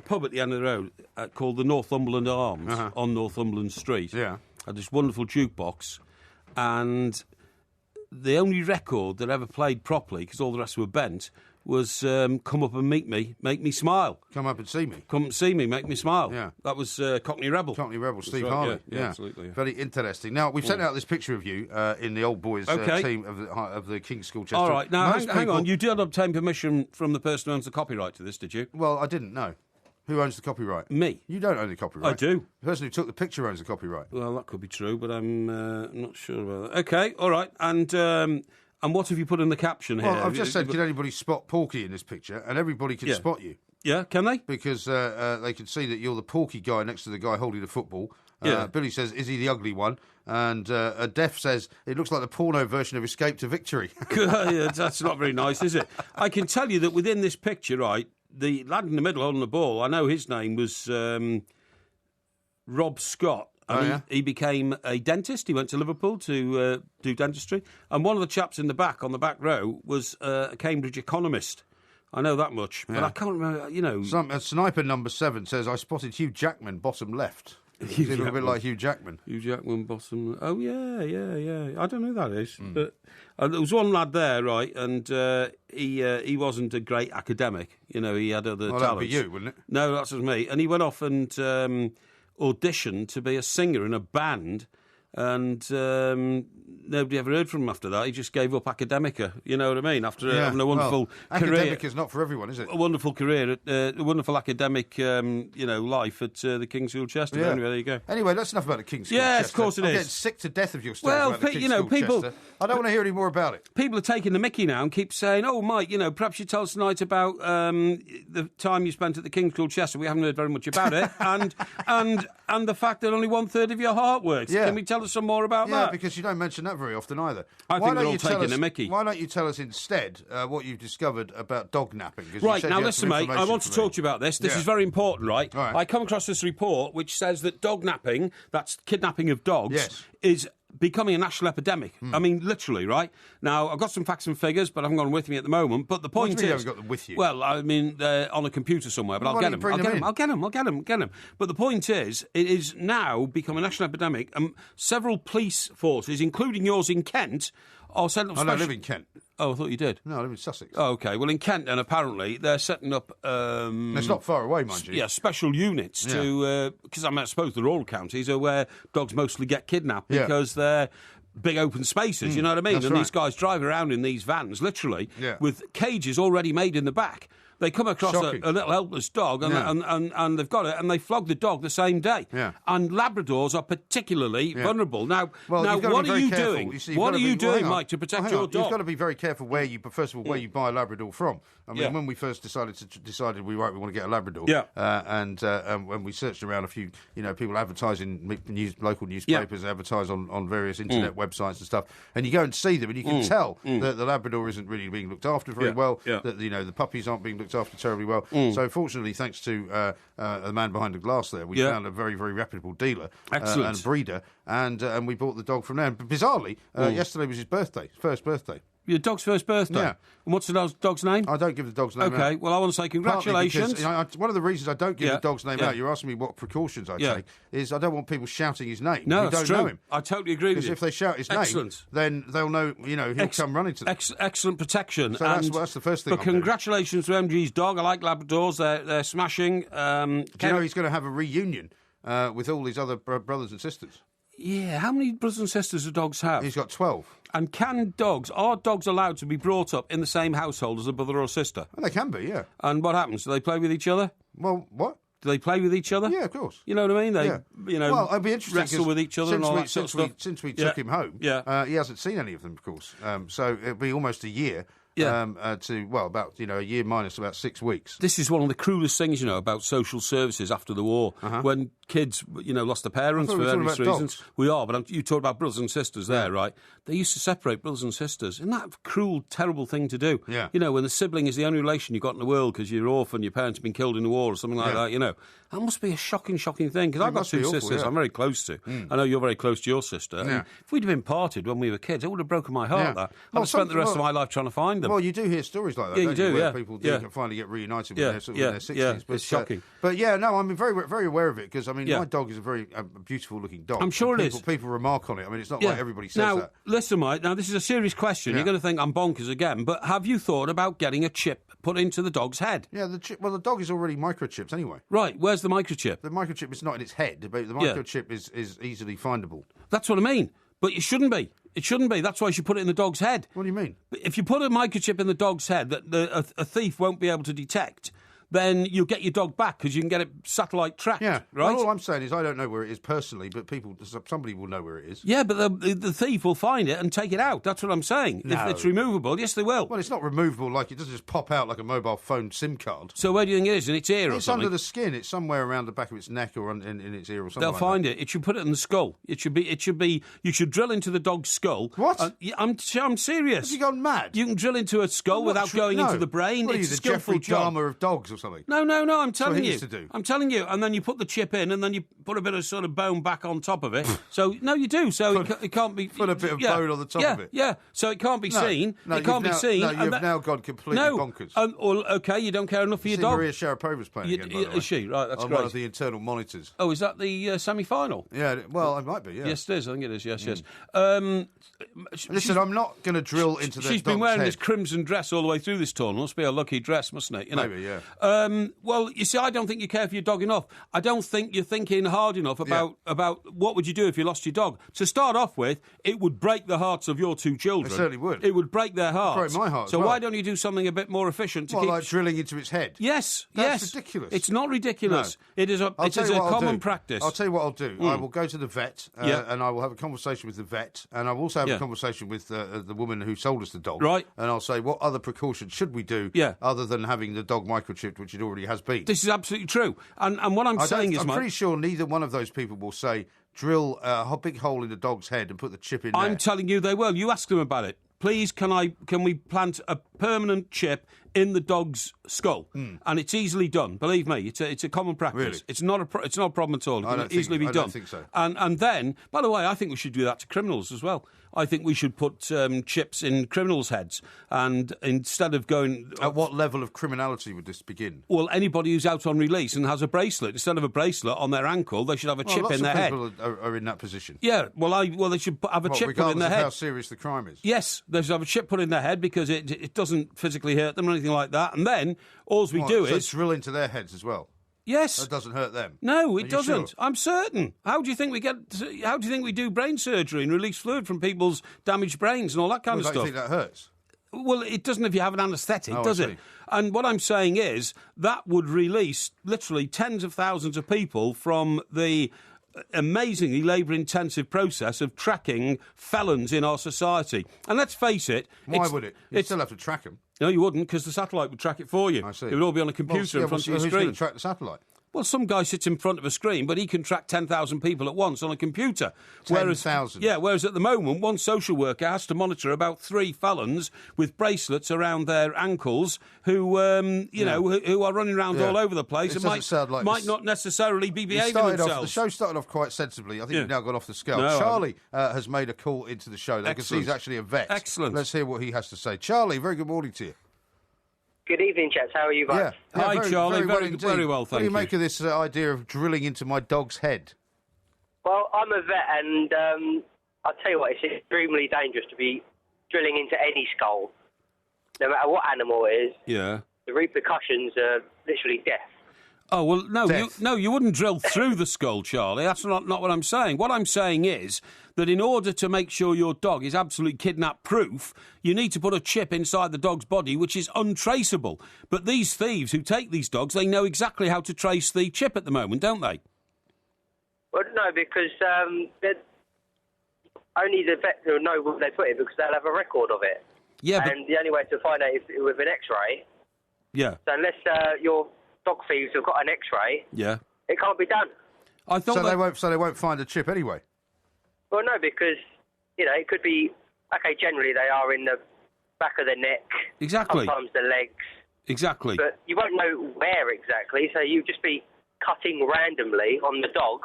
pub at the end of the road called the Northumberland Arms on Northumberland Street. Yeah. Had this wonderful jukebox, and the only record that ever played properly, because all the rest were bent, was Come Up and Meet Me, Make Me Smile. Come up and see me. Come and see me, make me smile. Yeah. That was Cockney Rebel. Cockney Rebel, Steve right, Harley. Yeah, absolutely. Yeah. Very interesting. Now, we've sent out this picture of you in the old boys team of the King's School Chester. All right, now hang on. You did obtain permission from the person who owns the copyright to this, did you? Well, I didn't know. Who owns the copyright? Me. You don't own the copyright. I do. The person who took the picture owns the copyright. Well, that could be true, but I'm not sure about that. Okay, all right. And what have you put in the caption here? Well, I've just said, can anybody spot Porky in this picture? And everybody can spot you. Yeah, can they? Because they can see that you're the Porky guy next to the guy holding the football. Billy says, is he the ugly one? And Def says, it looks like the porno version of Escape to Victory. That's not very nice, is it? I can tell you that within this picture, right, the lad in the middle holding the ball, I know his name was Rob Scott. And he became a dentist. He went to Liverpool to do dentistry. And one of the chaps in the back, on the back row, was a Cambridge economist. I know that much. But I can't remember, you know... Sniper number 7 says, I spotted Hugh Jackman, bottom left. He's a little bit like Hugh Jackman. Hugh Jackman, bottom... Oh, yeah. I don't know who that is. But there was one lad there, right, and he wasn't a great academic. You know, he had other talents. That would be you, wouldn't it? No, that's just me. And he went off and auditioned to be a singer in a band, and nobody ever heard from him after that. He just gave up academica, you know what I mean, after having a wonderful career. Academic is not for everyone, is it? A wonderful career, a wonderful academic life at the King's School Chester. Yeah. Anyway, there you go. Anyway, that's enough about the King's School Yes, Chester. of course it is. I'm getting sick to death of your story about the King's School people, Chester. I don't want to hear any more about it. People are taking the mickey now and keep saying, oh, Mike, perhaps you tell us tonight about the time you spent at the King's School Chester. We haven't heard very much about it. and the fact that only 1/3 of your heart works. Yeah. Can we tell us some more about that? Yeah, because you don't mention that very often either. I think they're all taking the mickey. Why don't you tell us instead what you've discovered about dognapping? Right, now listen, mate, I want to talk to you about this. This is very important, right? All right? I come across this report which says that dognapping, that's kidnapping of dogs, is becoming a national epidemic. I mean, literally, right? Now, I've got some facts and figures, but I haven't got them with me at the moment. But the point is... you haven't got them with you? Well, I mean, they're on a computer somewhere, but I'll get them. But the point is, it is now become a national epidemic, and several police forces, including yours in Kent, are setting up I don't live in Kent. Oh, I thought you did. No, I live in Sussex. Oh, OK. Well, in Kent, then, apparently, they're setting up... it's not far away, mind you. Yeah, special units to... Because I suppose the rural counties are where dogs mostly get kidnapped because they're big open spaces, you know what I mean? And these guys drive around in these vans, literally, with cages already made in the back. They come across a little helpless dog and they've got it, and they flog the dog the same day. Yeah. And Labradors are particularly vulnerable. Now what are you doing? What are you doing, Mike, to protect your dog? You've got to be very careful where you buy a Labrador from. I mean, when we first decided we want to get a Labrador, and when we searched around a few, people advertising local newspapers, advertise on various internet websites and stuff, and you go and see them, and you can tell that the Labrador isn't really being looked after very well. That the puppies aren't being looked after terribly well. So fortunately, thanks to the man behind the glass there, we found a very, very reputable dealer and breeder, and we bought the dog from there. And bizarrely, yesterday was his birthday, first birthday. Your dog's first birthday? Yeah. And what's the dog's name? I don't give the dog's name out. Okay, well, I want to say congratulations. Because, one of the reasons I don't give the dog's name out, you're asking me what precautions I take, is I don't want people shouting his name. No, who that's don't true. know him. I totally agree with you. Because if they shout his name, then they'll know, he'll come running to them. Excellent protection. So that's the first thing. But congratulations to MG's dog. I like Labradors. They're smashing. Do you know he's going to have a reunion with all his other brothers and sisters? Yeah, how many brothers and sisters do dogs have? He's got 12. And are dogs allowed to be brought up in the same household as a brother or sister? Well, they can be, yeah. And what happens? Do they play with each other? Well, what? Do they play with each other? Yeah, of course. You know what I mean? Well, it'd be interesting wrestle with each other and all that sort of stuff. Since we took him home, he hasn't seen any of them, of course. So it'll be almost a year. About a year minus about 6 weeks. This is one of the cruelest things, about social services after the war. When kids, lost their parents for various reasons. We are, but you talked about brothers and sisters there, right? They used to separate brothers and sisters. Isn't that a cruel, terrible thing to do? Yeah. When the sibling is the only relation you've got in the world because you're orphan, your parents have been killed in the war or something like that, That must be a shocking thing, because I've got two sisters I'm very close to. I know you're very close to your sister. And if we'd have been parted when we were kids, it would have broken my heart, that. I'd have spent the rest of my life trying to find them. Well, you do hear stories like that, you do, where people finally get reunited when they're in their 60s. Yeah, but, it's shocking. But I'm very, very aware of it, because, my dog is a very beautiful-looking dog. I'm sure it is. People remark on it. It's not like everybody says that. Now, listen, Mike, this is a serious question. You're going to think I'm bonkers again, but have you thought about getting a chip put into the dog's head? Yeah, the dog is already microchipped anyway. Right, where's the microchip? The microchip is not in its head, but the microchip is easily findable. That's what I mean. But it shouldn't be. It shouldn't be. That's why you should put it in the dog's head. What do you mean? If you put a microchip in the dog's head that a thief won't be able to detect, then you'll get your dog back because you can get it satellite tracked. Yeah, right. Well, all I'm saying is I don't know where it is personally, but somebody will know where it is. Yeah, but the thief will find it and take it out. That's what I'm saying. No. If it's removable, yes, they will. Well, it's not removable. Like, it doesn't just pop out like a mobile phone SIM card. So where do you think it is? In its ear or something? It's under the skin. It's somewhere around the back of its neck or in its ear or something. They'll find it. It should put it in the skull. It should be. You should drill into the dog's skull. What? I'm serious. Have you gone mad? You can drill into a skull without going into the brain. What are you, the Jeffrey Dahmer of dogs or something? No. I'm telling you. To do. I'm telling you. And then you put the chip in, and then you put a bit of sort of bone back on top of it. So you do. So it can't be. Put a bit of bone on the top of it. Yeah. So it can't be seen. No, it can't be seen. No, you've now gone completely bonkers. Okay, you don't care enough for your dog. Maria Sharapova's playing again, by the way. Is she? Right, that's on great. One of the internal monitors. Oh, is that the semi-final? Yeah. Well, it might be. Yeah. Yes, it is. I think it is. Yes. Listen, I'm not going to drill into the. She's been wearing this crimson dress all the way through this tournament. Must be a lucky dress, mustn't it? Maybe, yeah. Well, you see, I don't think you care for your dog enough. I don't think you're thinking hard enough about what would you do if you lost your dog. To start off with, it would break the hearts of your two children. It certainly would. It would break their hearts. It'd break my heart. So why don't you do something a bit more efficient? Like drilling into its head? Yes. That's ridiculous. It's not ridiculous. No. It is a common practice. I'll tell you what I'll do. I will go to the vet and I will have a conversation with the vet, and I will also have a conversation with the woman who sold us the dog. Right. And I'll say, what other precautions should we do other than having the dog microchipped, which it already has been? This is absolutely true. And what I'm saying is, I'm pretty sure neither one of those people will say, drill a big hole in the dog's head and put the chip in there. I'm telling you they will. You ask them about it. Please, can we plant a permanent chip in the dog's skull? And it's easily done. Believe me, it's a common practice. Really? It's not a problem at all. It can easily be done. I don't think so. And then, by the way, I think we should do that to criminals as well. I think we should put chips in criminals' heads, and instead of going... At what level of criminality would this begin? Well, anybody who's out on release and has a bracelet, instead of a bracelet on their ankle, they should have a chip in their head. Lots of people are in that position. Yeah, they should have a chip put in their head. Regardless of how serious the crime is. Yes, they should have a chip put in their head because it doesn't physically hurt them or anything like that. And then all we do is drill into their heads as well. Yes, that doesn't hurt them. No, it doesn't. Sure? I'm certain. How do you think we do brain surgery and release fluid from people's damaged brains and all that kind of stuff? Do you think that hurts? Well, it doesn't if you have an anaesthetic, does it? And what I'm saying is that would release literally tens of thousands of people from the amazingly labour-intensive process of tracking felons in our society. And let's face it... Why would it? You'd still have to track them. No, you wouldn't, because the satellite would track it for you. I see. It would all be on a computer in front of your screen. Who's going to track the satellite? Well, some guy sits in front of a screen, but he can track 10,000 people at once on a computer. 10,000? Yeah, whereas at the moment, one social worker has to monitor about 3 felons with bracelets around their ankles who, who are running around all over the place and might not necessarily be behaving themselves. The show started off quite sensibly. I think you've now got off the scale. No, Charlie has made a call into the show. I can see he's actually a vet. Excellent. Let's hear what he has to say. Charlie, very good morning to you. Good evening, chaps. How are you guys? Hi, Charlie. Very well, thank you. What do you make of this idea of drilling into my dog's head? Well, I'm a vet, and I'll tell you what, it's extremely dangerous to be drilling into any skull, no matter what animal it is. Yeah. The repercussions are literally death. Oh, well, no, you wouldn't drill through the skull, Charlie. That's not what I'm saying. What I'm saying is that in order to make sure your dog is absolutely kidnap-proof, you need to put a chip inside the dog's body which is untraceable. But these thieves who take these dogs, they know exactly how to trace the chip at the moment, don't they? Well, no, because only the vet will know where they put it because they'll have a record of it. Yeah, and the only way to find out is with an X-ray. Yeah. So unless your dog thieves have got an X-ray, it can't be done. I thought they won't find a chip anyway. Well, no, because it could be generally they are in the back of the neck, exactly. Sometimes the legs, exactly. But you won't know where exactly, so you just be cutting randomly on the dog.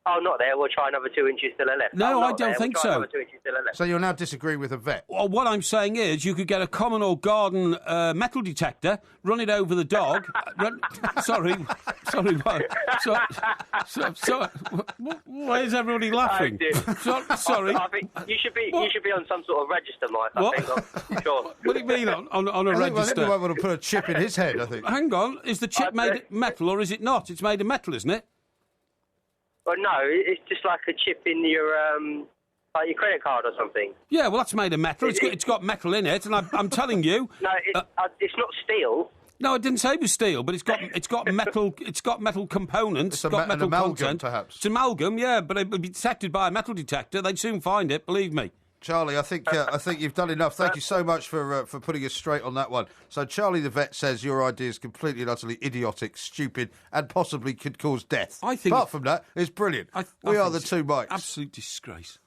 Oh, not there. We'll try another 2 inches to the left. No, I don't think so. 2 inches to the left. So you'll now disagree with a vet? Well, what I'm saying is you could get a common or garden metal detector, run it over the dog. Sorry. Why is everybody laughing? Sorry. I think you should be on some sort of register, Mike. I'm sure. What do you mean on a register? I think we might want to put a chip in his head, I think. Hang on. Is the chip made of metal or is it not? It's made of metal, isn't it? Well, no, it's just like a chip in your credit card or something. Yeah, well, that's made of metal. It's got metal in it, and I'm telling you. No, it's not steel. No, I didn't say it was steel, but it's got metal. It's got metal components. It's got metal content, perhaps. It's amalgam, yeah, but it would be detected by a metal detector. They'd soon find it. Believe me. Charlie, I think you've done enough. Thank you so much for putting us straight on that one. So Charlie the vet says your idea is completely and utterly idiotic, stupid, and possibly could cause death. I think. Apart from that, it's brilliant. We are the two Mikes. Absolute disgrace.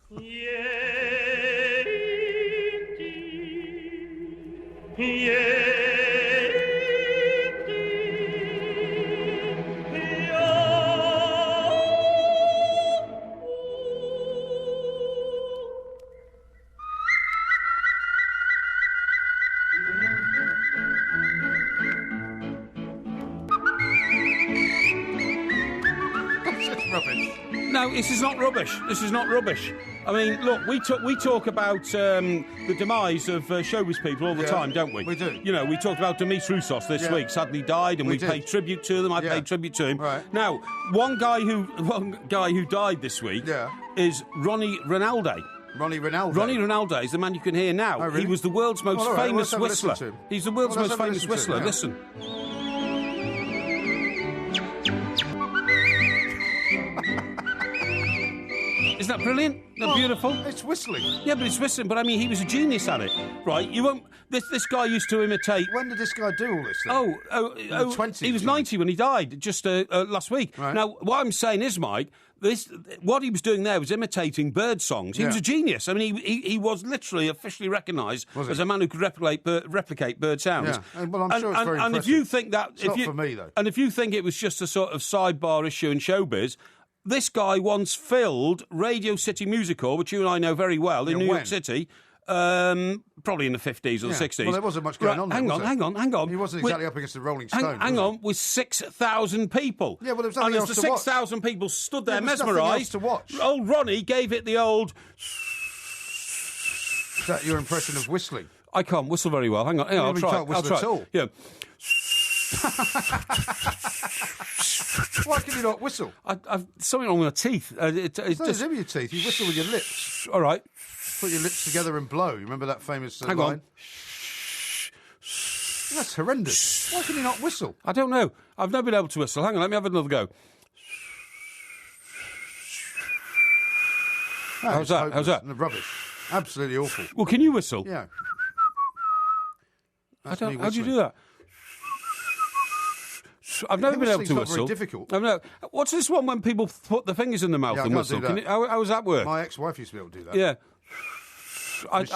No, this is not rubbish. This is not rubbish. I mean, look, we talk about the demise of showbiz people all the time, don't we? We do. You know, we talked about Demis Roussos this week. Sadly died, and we paid tribute to them. I paid tribute to him. Right. Now, one guy who died this week is Ronnie Rinaldi. Ronnie Rinaldi. Ronnie Rinaldi is the man you can hear now. Oh, really? He was the world's most famous whistler. He's the world's most famous whistler. Listen. Isn't that brilliant? Isn't that beautiful? It's whistling. Yeah, but it's whistling. But I mean, he was a genius at it, right? You won't. This guy used to imitate. When did this guy do all this? In the 20s. He was 90 when he died, just last week. Right. Now, what I'm saying is, Mike, what he was doing there was imitating bird songs. He was a genius. I mean, he was literally officially recognised as a man who could replicate bird sounds. Yeah. Well, I'm sure it's very impressive. And if you think that, it's not for me though. And if you think it was just a sort of sidebar issue in showbiz. This guy once filled Radio City Music Hall, which you and I know very well, in New York City, probably in the 50s or the 60s. Well, there wasn't much going on there, Hang on. He wasn't exactly up against the Rolling Stones. Hang on, with 6,000 people. Yeah, well, there was nothing else to watch. And as the 6,000 people stood there mesmerised, to watch. Old Ronnie gave it the old... Is that your impression of whistling? I can't whistle very well. Hang on, I'll try. Can't whistle at all. Yeah. Why can you not whistle? I've something wrong with my teeth. It's not just with your teeth. You whistle with your lips. All right. Put your lips together and blow. You remember that famous Hang line? on. That's horrendous. Why can you not whistle? I don't know. I've never been able to whistle. Hang on, let me have another go. How's that? How's that? Rubbish. Absolutely awful. Well, can you whistle? Yeah. How do you do that? I've never been able to Not very whistle. difficult. What's this one when people put their fingers in the mouth and whistle? How does that work? My ex-wife used to be able to do that. Yeah.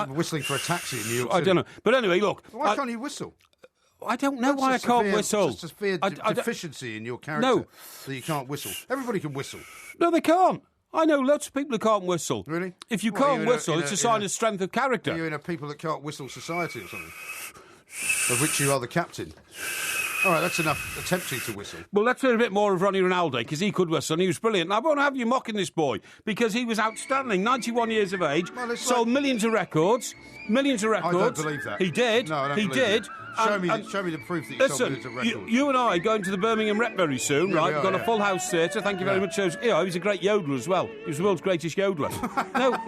Whistling for a taxi in New York City. I don't know. But anyway, look. Why can't you whistle? I don't know why I can't whistle. It's a severe deficiency in your character that you can't whistle. Everybody can whistle. No, they can't. I know lots of people who can't whistle. Really? If you can't whistle, it's a sign of strength of character. Are you in a people that can't whistle society or something? Of which you are the captain. All right, that's enough attempting to whistle. Well, let's hear a bit more of Ronnie Ronaldo, because he could whistle and he was brilliant. And I won't have you mocking this boy, because he was outstanding. 91 years of age, sold millions of records. Millions of records. I don't believe that. He did. No, I don't he believe did. That. Show me the proof that you sold millions of records. You and I are going to the Birmingham Rep very soon, right? We've got a full house theatre. Thank you very much. He was a great yodeler as well. He was the world's greatest yodeler.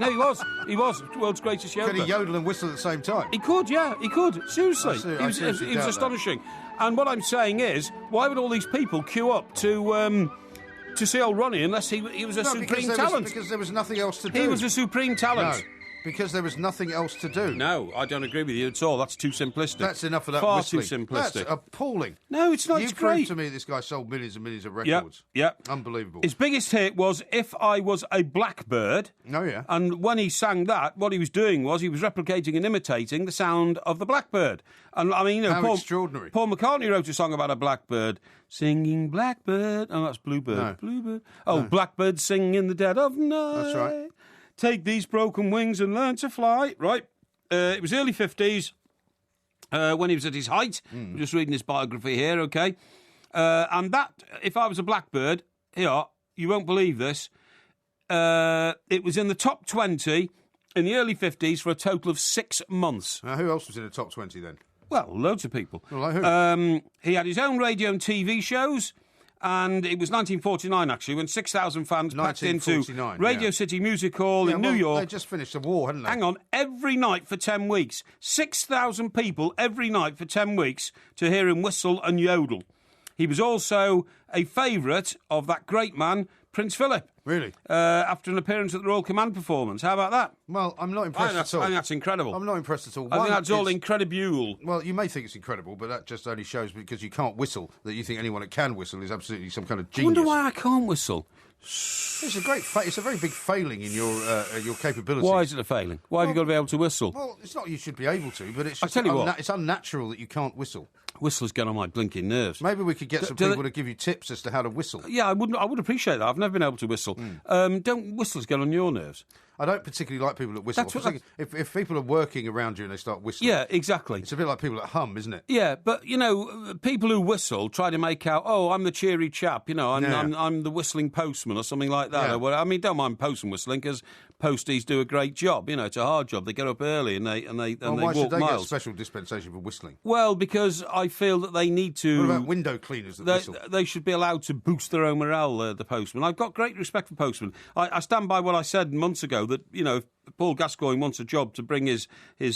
no, he was. He was the world's greatest yodeler. Could he yodel and whistle at the same time? He could, yeah. He could. Seriously. He was astonishing. And what I'm saying is, why would all these people queue up to see old Ronnie unless he was a supreme talent? Because there was nothing else to do. He was a supreme talent. No. Because there was nothing else to do. No, I don't agree with you at all. That's too simplistic. That's enough of that Far whistling. too simplistic. That's appalling. No, it's not. You it's proved great. to me this guy sold millions and millions of records. Yeah. Unbelievable. His biggest hit was If I Was a Blackbird. Oh, yeah. And when he sang that, what he was doing was he was replicating and imitating the sound of the blackbird. And I mean, How extraordinary. Paul McCartney wrote a song about a blackbird. Singing blackbird. Oh, that's bluebird. No. Bluebird. Oh, blackbird sing in the dead of night. That's right. Take these broken wings and learn to fly. Right. It was early 50s when he was at his height. I'm just reading his biography here, okay? And that, If I Was a Blackbird, here, you won't believe this, it was in the top 20 in the early 50s for a total of 6 months. Now, who else was in the top 20 then? Well, loads of people. Well, like who? He had his own radio and TV shows. And it was 1949, actually, when 6,000 fans packed into Radio City Music Hall in New York. They just finished the war, hadn't they? Hang on, every night for 10 weeks. 6,000 people every night for 10 weeks to hear him whistle and yodel. He was also a favourite of that great man, Prince Philip. Really? After an appearance at the Royal Command performance. How about that? Well, I'm not impressed at all. I think that's incredible. I'm not impressed at all. I think that's all incredible. Well, you may think it's incredible, but that just only shows because you can't whistle that you think anyone that can whistle is absolutely some kind of genius. I wonder why I can't whistle. It's a great. It's a very big failing in your capabilities. Why is it a failing? Why have you got to be able to whistle? Well, it's not you should be able to, but it's just it's unnatural that you can't whistle. Whistlers get on my blinking nerves. Maybe we could get some people to give you tips as to how to whistle. Yeah, I would appreciate that. I've never been able to whistle. Don't whistlers get on your nerves? I don't particularly like people that whistle. If people are working around you and they start whistling... Yeah, exactly. It's a bit like people that hum, isn't it? Yeah, but, people who whistle try to make out, I'm the cheery chap, I'm the whistling postman or something like that. Yeah. I mean, don't mind postman whistling, because posties do a great job. It's a hard job. They get up early and they walk miles. Why should they get special dispensation for whistling? Well, because I feel that they need to... What about window cleaners that whistle? They should be allowed to boost their own morale, the postman. I've got great respect for postmen. I stand by what I said months ago, that, if Paul Gascoigne wants a job to bring his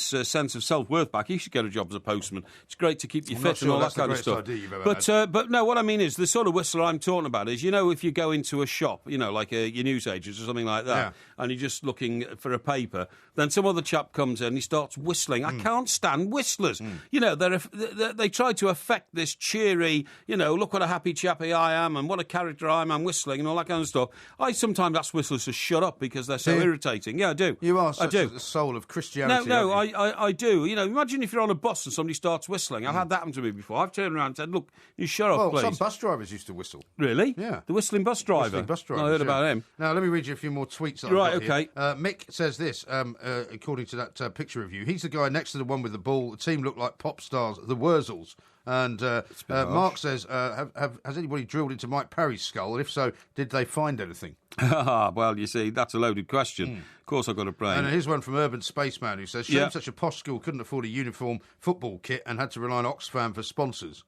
sense of self-worth back, he should get a job as a postman. It's great to keep you fit and all that kind of stuff. But no, what I mean is, the sort of whistler I'm talking about is, if you go into a shop, like your newsagents or something like that, and you're just looking for a paper, then some other chap comes in and he starts whistling. I can't stand whistlers. They try to affect this cheery, look what a happy chappy I am and what a character I am, I'm whistling and all that kind of stuff. I sometimes ask whistlers to shut up because they're so irritating. Yeah, I do. You are such the soul of Christianity. No, I do. Imagine if you're on a bus and somebody starts whistling. I've had that happen to me before. I've turned around and said, look, you shut up, please. Some bus drivers used to whistle. Really? Yeah. The whistling bus driver? I heard about him. Now, let me read you a few more tweets that I've got here. Mick says this, according to that picture of you. He's the guy next to the one with the ball. The team looked like pop stars, the Wurzels. And Mark says, has anybody drilled into Mike Parry's skull? And if so, did they find anything? Well, you see, that's a loaded question. Of course I've got a brain. And here's one from Urban Spaceman who says, shame such a posh school couldn't afford a uniform football kit and had to rely on Oxfam for sponsors.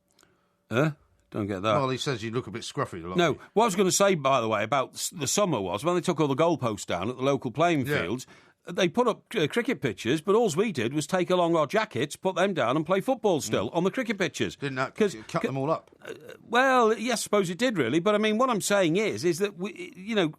Don't get that. Well, he says you look a bit scruffy. No, what I was going to say, by the way, about the summer was, when they took all the goalposts down at the local playing fields, they put up cricket pitches, but all we did was take along our jackets, put them down and play football still on the cricket pitches. Didn't that cut them all up? Well, yes, I suppose it did, really. But, I mean, what I'm saying is that,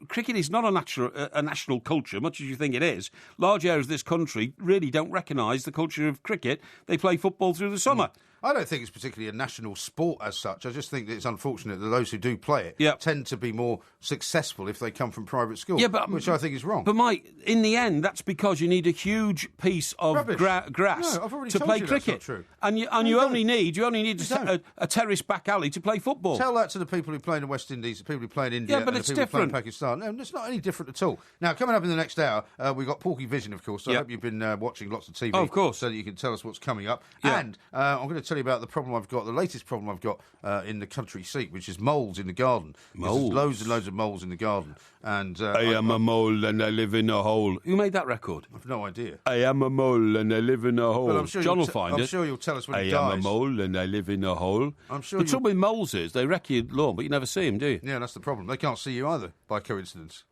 cricket is not a national culture, much as you think it is. Large areas of this country really don't recognise the culture of cricket. They play football through the summer. I don't think it's particularly a national sport as such. I just think that it's unfortunate that those who do play it tend to be more successful if they come from private schools, which I think is wrong. But, Mike, in the end, that's because you need a huge piece of grass to play cricket. That's not true. And you only need a terrace back alley to play football. Tell that to the people who play in the West Indies, the people who play in India, but and it's the people who play in different. Pakistan. No, it's not any different at all. Now, coming up in the next hour, we've got Porky Vision, of course, so I hope you've been watching lots of TV. Oh, of course. So that you can tell us what's coming up. Yeah. And I'm going to tell you about the latest problem I've got in the country seat, which is moles in the garden. Moles? There's loads and loads of moles in the garden. And I am a mole and I live in a hole. Who made that record? I've no idea. I am a mole and I live in a hole. Well, I'm sure John will find it. I'm sure you'll tell us when he I dies. am a mole and I live in a hole. I'm sure the trouble with moles is they wreck your lawn, but you never see them, do you? Yeah, that's the problem. They can't see you either, by coincidence.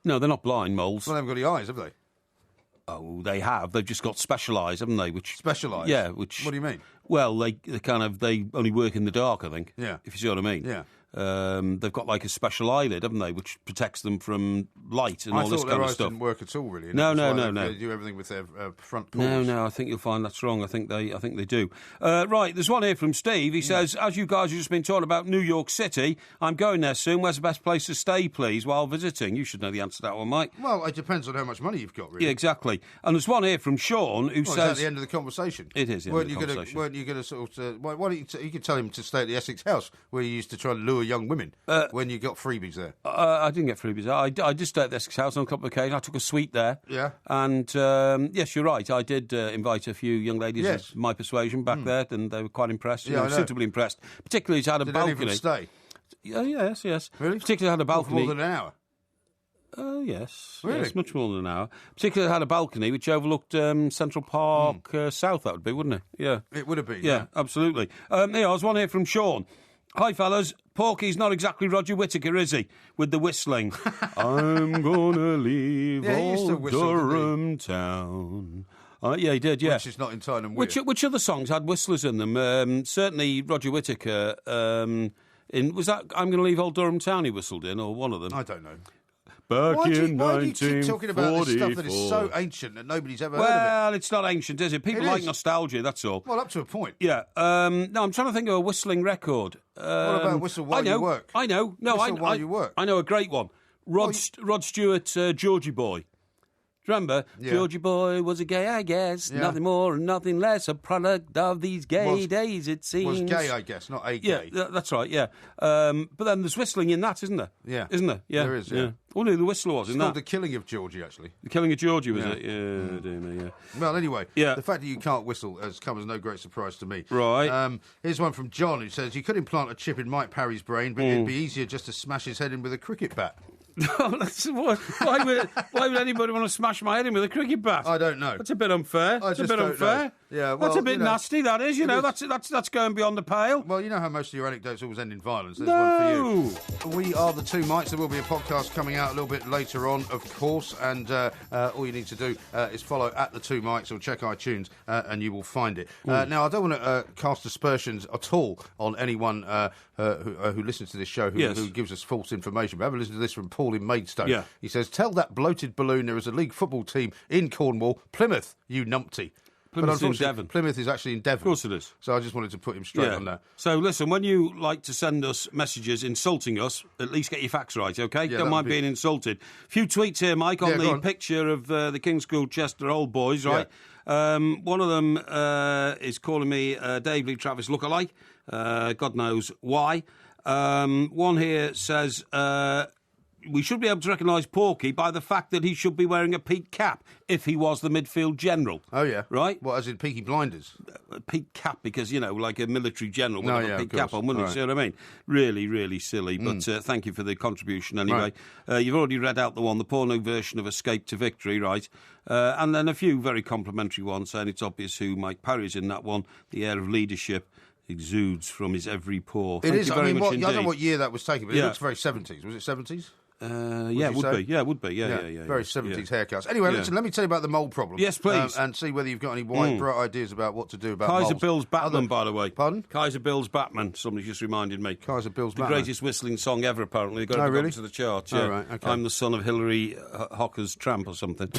No, they're not blind, moles. Well, they haven't got any eyes, have they? Oh, they have. They've just got specialised, haven't they? Specialised? Yeah. What do you mean? Well, they only work in the dark, I think. Yeah. If you see what I mean. Yeah. They've got like a special eyelid, haven't they, which protects them from light and all this kind of stuff. I thought their eyes didn't work at all, really. No. They do everything with their front paws. No, I think you'll find that's wrong. I think they do. Right, there's one here from Steve. He says, as you guys have just been talking about New York City, I'm going there soon. Where's the best place to stay, please, while visiting? You should know the answer to that one, Mike. Well, it depends on how much money you've got, really. Yeah, exactly. And there's one here from Sean who says... Is that the end of the conversation? It is the end of the conversation. Weren't you going to sort of... why don't you could tell him to stay at the Essex House, where you used to try and lure young women. When you got freebies there? I didn't get freebies. I did stay at the Essex House on a couple of occasions. I took a suite there. Yeah. And, yes, you're right. I did invite a few young ladies of my persuasion back there, and they were quite impressed. Yeah, suitably impressed. Particularly as I had a balcony. Did any of them stay? Yes. Really? Particularly had a balcony. For more than an hour? Oh, yes. Really? Yes, much more than an hour. Particularly had a balcony which overlooked Central Park South, that would be, wouldn't it? Yeah. It would have been. Yeah, absolutely. There's one here from Sean. Hi, fellas. Porky's not exactly Roger Whittaker, is he? With the whistling. I'm gonna leave old Durham town. Yeah, he did, yeah. Which is not entirely weird. Which other songs had whistlers in them? Certainly Roger Whittaker. Was that I'm Gonna Leave Old Durham Town he whistled in, or one of them? I don't know. Why do you keep talking about this stuff that is so ancient that nobody's ever heard of it? Well, it's not ancient, is it? People like nostalgia, that's all. Well, up to a point. Yeah. No, I'm trying to think of a whistling record. What about Whistle While You Work? I know. No, Whistle While You Work. I know a great one. Rod Stewart, Georgie Boy. Do you remember? Yeah. Georgie Boy was a gay, I guess. Yeah. Nothing more and nothing less. A product of these gay days, it seems. Was gay, I guess, not a gay. Yeah, that's right, yeah. But then there's whistling in that, isn't there? Yeah. Isn't there? Yeah. There is, yeah. I wonder who the whistler was in that. It's called The Killing of Georgie, actually. The Killing of Georgie, was it? Yeah, dear me, yeah. Well, anyway, the fact that you can't whistle has come as no great surprise to me. Right. Here's one from John who says, you could implant a chip in Mike Parry's brain, but it'd be easier just to smash his head in with a cricket bat. Why would anybody want to smash my head in with a cricket bat? I don't know. That's a bit unfair. That's a bit unfair. Yeah, well, that's a bit nasty. That is. That's going beyond the pale. Well, you know how most of your anecdotes always end in violence. There's one for you. We are the Two Mics. There will be a podcast coming out a little bit later on, of course. And all you need to do is follow at the Two Mics or check iTunes, and you will find it. Now, I don't want to cast aspersions at all on anyone who listens to this show who gives us false information. But have a listen to this from Paul in Maidstone. Yeah. He says, tell that bloated balloon there is a league football team in Cornwall, Plymouth, you numpty. Plymouth's in Devon. Plymouth is actually in Devon. Of course it is. So I just wanted to put him straight on that. So listen, when you like to send us messages insulting us, at least get your facts right, OK? Yeah, don't mind being insulted. A few tweets here, Mike, on the picture of the King's School Chester Old Boys, right? Yeah. One of them is calling me Dave Lee Travis lookalike. God knows why. One here says... we should be able to recognise Porky by the fact that he should be wearing a peaked cap if he was the midfield general. Oh, yeah. Right? What, as in Peaky Blinders? A peaked cap, because, like a military general would have a peaked cap on, wouldn't you? See what I mean? Really, really silly. But thank you for the contribution anyway. Right. You've already read out the porno version of Escape to Victory, right? And then a few very complimentary ones saying it's obvious who Mike Parry's in that one. The air of leadership exudes from his every pore. It is. I don't know what year that was taken, but it looks very 70s. Was it 70s? It would be. Yeah, it would be. Yeah. Very 70s haircuts. Anyway, listen, let me tell you about the mole problem. Yes, please. And see whether you've got any bright ideas about what to do about Kaiser moles. Bill's Batman, by the way. Pardon? Kaiser Bill's Batman. Somebody just reminded me. Kaiser Bill's Batman. The greatest whistling song ever, apparently. They've got to go to the charts. Yeah. Oh, right, okay. I'm the son of Hilary Hocker's Tramp or something.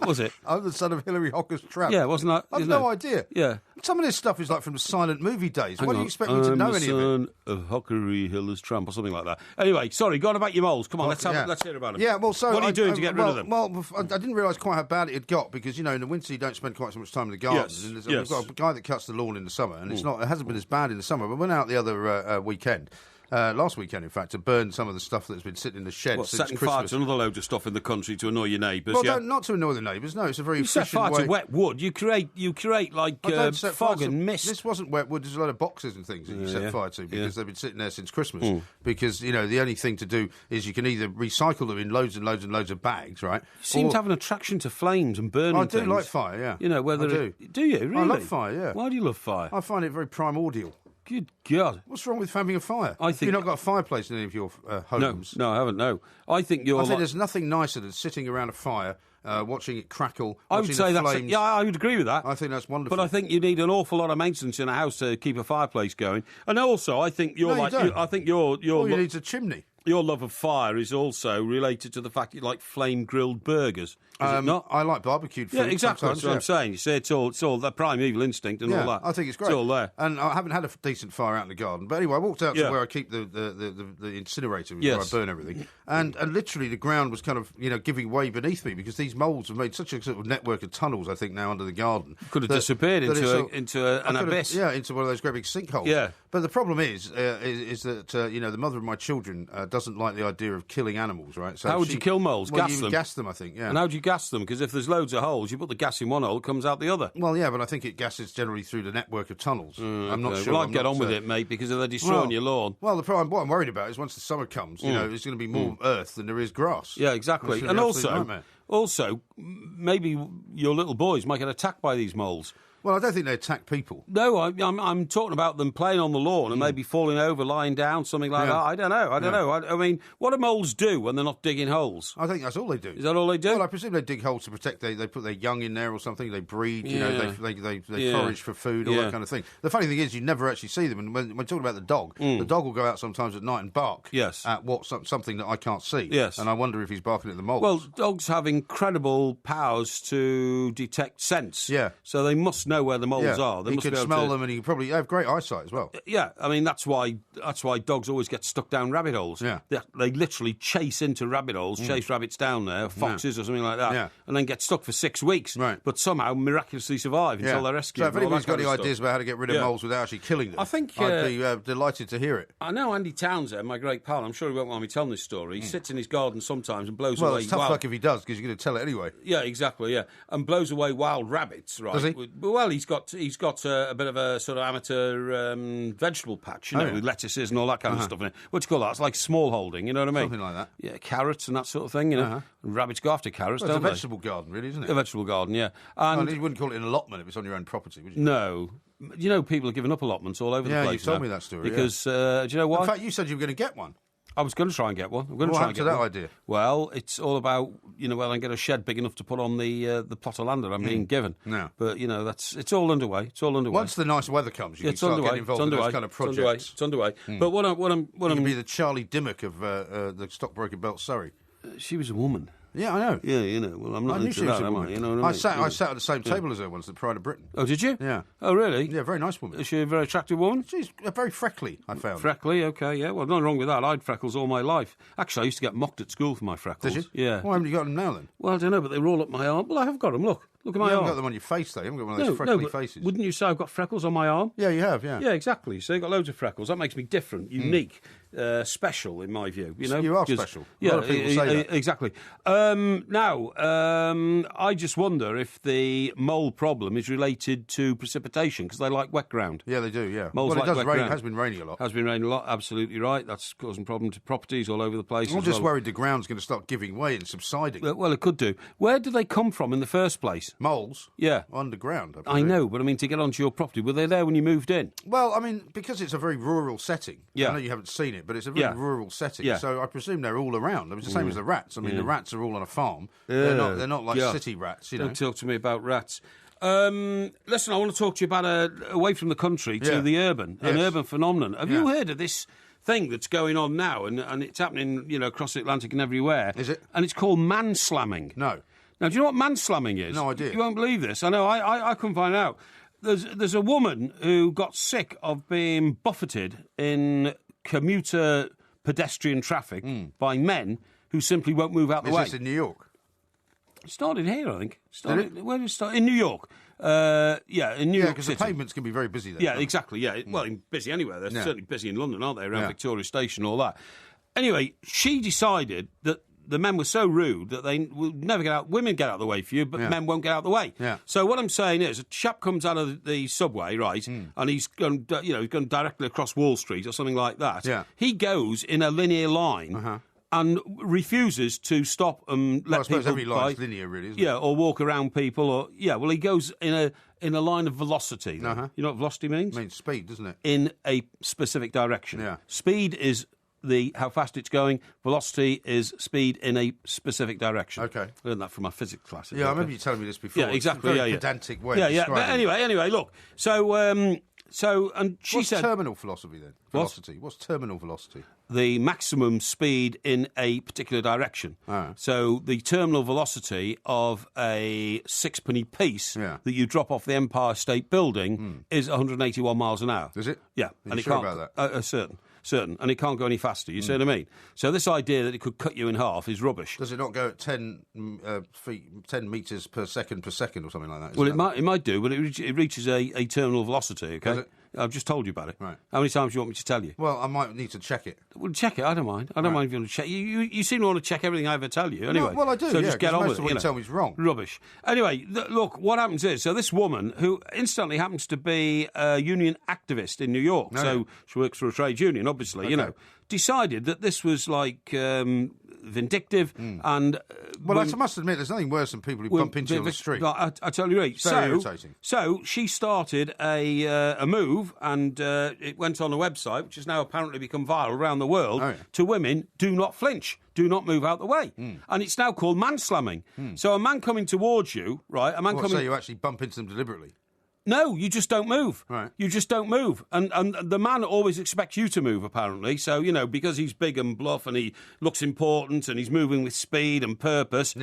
Was it? I'm the son of Hilary Hocker's Tramp. Yeah, wasn't that? I've no idea. Yeah. Some of this stuff is like from the silent movie days. Why do you expect me to know any of it? I'm the son of Hockery Hiller's Tramp or something like that. Anyway, sorry, go on about your moles. Come on, let's hear about them. Yeah, well, so... What are you doing to get rid of them? Well, I didn't realise quite how bad it had got because, in the winter you don't spend quite so much time in the garden. Yes, and we've got a guy that cuts the lawn in the summer, and it hasn't been as bad in the summer. But we went out the other weekend. Last weekend, in fact, to burn some of the stuff that's been sitting in the shed since setting Christmas. fire to another load of stuff in the country to annoy your neighbours. Well, not to annoy the neighbours. No, it's a very efficient set fire way. to wet wood. You create like fog and mist. This wasn't wet wood. There's a lot of boxes and things that you set fire to because they've been sitting there since Christmas. Because the only thing to do is you can either recycle them in loads and loads and loads of bags, right? You seem to have an attraction to flames and burning. I do like fire. Yeah, whether I do. Do you really? I love fire. Yeah. Why do you love fire? I find it very primordial. Good God. What's wrong with having a fire? I think you've not got a fireplace in any of your homes. No, I haven't. No, I think there's nothing nicer than sitting around a fire, watching it crackle. I would say that's flames. Yeah, I would agree with that. I think that's wonderful. But I think you need an awful lot of maintenance in a house to keep a fireplace going. And also, I think you need a chimney. Your love of fire is also related to the fact that you like flame-grilled burgers. Is it not? I like barbecued food. Yeah, exactly. That's what I'm saying. You say it's all the primeval instinct and all that. I think it's great. It's all there. And I haven't had a decent fire out in the garden. But anyway, I walked out to where I keep the incinerator where I burn everything. And literally the ground was kind of, giving way beneath me because these moles have made such a sort of network of tunnels, I think, now under the garden. Could have disappeared into an abyss. Into one of those great big sinkholes. Yeah. But the problem is that, the mother of my children doesn't like the idea of killing animals, right? So how would you kill moles? Well, gas them? Gas them, I think, yeah. And how do you gas them? Because if there's loads of holes, you put the gas in one hole, it comes out the other. Well, yeah, but I think it gases generally through the network of tunnels. I'm not sure. Well, I'd get on with it, mate, because if they're destroying your lawn. Well, the problem, what I'm worried about is once the summer comes, there's going to be more earth than there is grass. Yeah, exactly. And also, maybe your little boys might get attacked by these moles. Well, I don't think they attack people. No, I'm talking about them playing on the lawn and maybe falling over, lying down, something like that. I don't know. I mean, what do moles do when they're not digging holes? I think that's all they do. Is that all they do? Well, I presume they dig holes to protect. They put their young in there or something. They breed. They forage for food, all that kind of thing. The funny thing is, you never actually see them. And when talking about the dog will go out sometimes at night and bark. Yes. At something that I can't see. Yes. And I wonder if he's barking at the moles. Well, dogs have incredible powers to detect scents. Yeah. So they must know where the moles are. They he must can smell them, and he can probably have great eyesight as well. Yeah, I mean that's why dogs always get stuck down rabbit holes. Yeah, they literally chase into rabbit holes, chase rabbits down there, foxes or something like that, and then get stuck for 6 weeks. Right, but somehow miraculously survive until they're rescued. So if anybody's got any ideas about how to get rid of moles without actually killing them, I think I'd be delighted to hear it. I know Andy Townsend, my great pal. I'm sure he won't mind me telling this story. He sits in his garden sometimes and blows away. Well, it's tough luck if he does because you're going to tell it anyway. Yeah, exactly. Yeah, and blows away wild rabbits. Right? Does he? Well, he's got a bit of a sort of amateur vegetable patch, with lettuces and all that kind of stuff in it. What do you call that? It's like small holding, you know what I mean? Something like that. Yeah, carrots and that sort of thing, And rabbits go after carrots, don't they? It's a vegetable garden, really, isn't it? A vegetable garden, yeah. And you wouldn't call it an allotment if it's on your own property, would you? No. People are giving up allotments all over the place. Yeah, you told me that story. Because, do you know what? In fact, you said you were going to get one. I was going to try and get one. What happened to that idea? Well, it's all about, I get a shed big enough to put on the plot of land that I'm being given. No. But, it's all underway. It's all underway. Once the nice weather comes, you can start getting involved in those kind of projects. It's underway. But what I'm... You can be the Charlie Dimmock of the stockbroker belt Surrey. She was a woman. Yeah, I know. Yeah, well, I'm not into that, am I? You know what I mean? I sat at the same table as her once at Pride of Britain. Oh, did you? Yeah. Oh, really? Yeah, very nice woman. Is she a very attractive woman? She's very freckly, I found. Freckly, okay, yeah. Well, nothing wrong with that. I had freckles all my life. Actually, I used to get mocked at school for my freckles. Did you? Yeah. Why haven't you got them now, then? Well, I don't know, but they were all up my arm. Well, I have got them, look. Look at my arm. You haven't got them on your face, though. You haven't got one of those freckly faces. Wouldn't you say I've got freckles on my arm? Yeah, you have, yeah. Yeah, exactly. So you've got loads of freckles. That makes me different, unique, special, in my view. You are special. Yeah, a lot of people say that. Exactly. Now, I just wonder if the mole problem is related to precipitation, because they like wet ground. Yeah, they do, yeah. Moles it does wet rain. ground. It has been raining a lot. Has been raining a lot, absolutely right. That's causing problems to properties all over the place. I'm just worried the ground's going to start giving way and subsiding. Well, it could do. Where do they come from in the first place? Moles? Yeah. Underground, I know, but I mean, to get onto your property, were they there when you moved in? Well, I mean, because it's a very rural setting. Yeah. I know you haven't seen it, but it's a very rural setting. Yeah. So I presume they're all around. It was the same as the rats. I mean, the rats are all on a farm. They're not like city rats, Don't talk to me about rats. Listen, I want to talk to you about away from the country to the urban, an urban phenomenon. Have you heard of this thing that's going on now, and it's happening, across the Atlantic and everywhere? Is it? And it's called man-slamming. No. Now, do you know what man-slamming is? No idea. You won't believe this. I know, I couldn't find out. there's a woman who got sick of being buffeted in commuter pedestrian traffic by men who simply won't move out the way. Is this in New York? It started here, I think. Where did it start? In New York. In New York City. Yeah, because the pavements can be very busy there. Yeah, exactly, yeah. Well, busy anywhere. They're certainly busy in London, aren't they, around Victoria Station and all that. Anyway, she decided that the men were so rude that they will never get out. Women get out of the way for you, but men won't get out of the way. Yeah. So what I'm saying is, a chap comes out of the subway, right, and he's going, he's going directly across Wall Street or something like that. Yeah. He goes in a linear line and refuses to stop and let I suppose people every line's linear, really, isn't it? Yeah, or walk around people, or well, he goes in a line of velocity. You know what velocity means? It means speed, doesn't it? In a specific direction. Yeah. Speed is how fast it's going. Velocity is speed in a specific direction. Okay. I learned that from my physics class. Yeah, I remember you telling me this before. Yeah, exactly. It's a very pedantic way of But describing it. anyway, look. So, and she What's said... terminal velocity then? Velocity. What's terminal velocity? The maximum speed in a particular direction. So the terminal velocity of a sixpenny piece that you drop off the Empire State Building is 181 miles an hour. Is it? Yeah. Are you sure about that? Certain, and it can't go any faster, you see what I mean? So this idea that it could cut you in half is rubbish. Does it not go at 10 metres per second or something like that? Well, it might do, but it reaches a terminal velocity, OK? Does it? I've just told you about it. Right. How many times do you want me to tell you? Well, I might need to check it. Well, check it. I don't mind. I don't mind if you want to check. You seem to want to check everything I ever tell you. Anyway, well, I do. So just get on with it. What you tell me is wrong. Rubbish. Anyway, look. What happens is, so this woman who instantly happens to be a union activist in New York, so she works for a trade union, obviously. Decided that this was like vindictive and. Well, I must admit, there's nothing worse than people who bump into you on the street. I tell you, right. So irritating. So she started a move, and it went on a website, which has now apparently become viral around the world, to women: do not flinch, do not move out the way, and it's now called man-slamming. So a man coming towards you, right? So you actually bump into them deliberately? No, you just don't move. Right. You just don't move. And the man always expects you to move, apparently. So, because he's big and bluff and he looks important and he's moving with speed and purpose,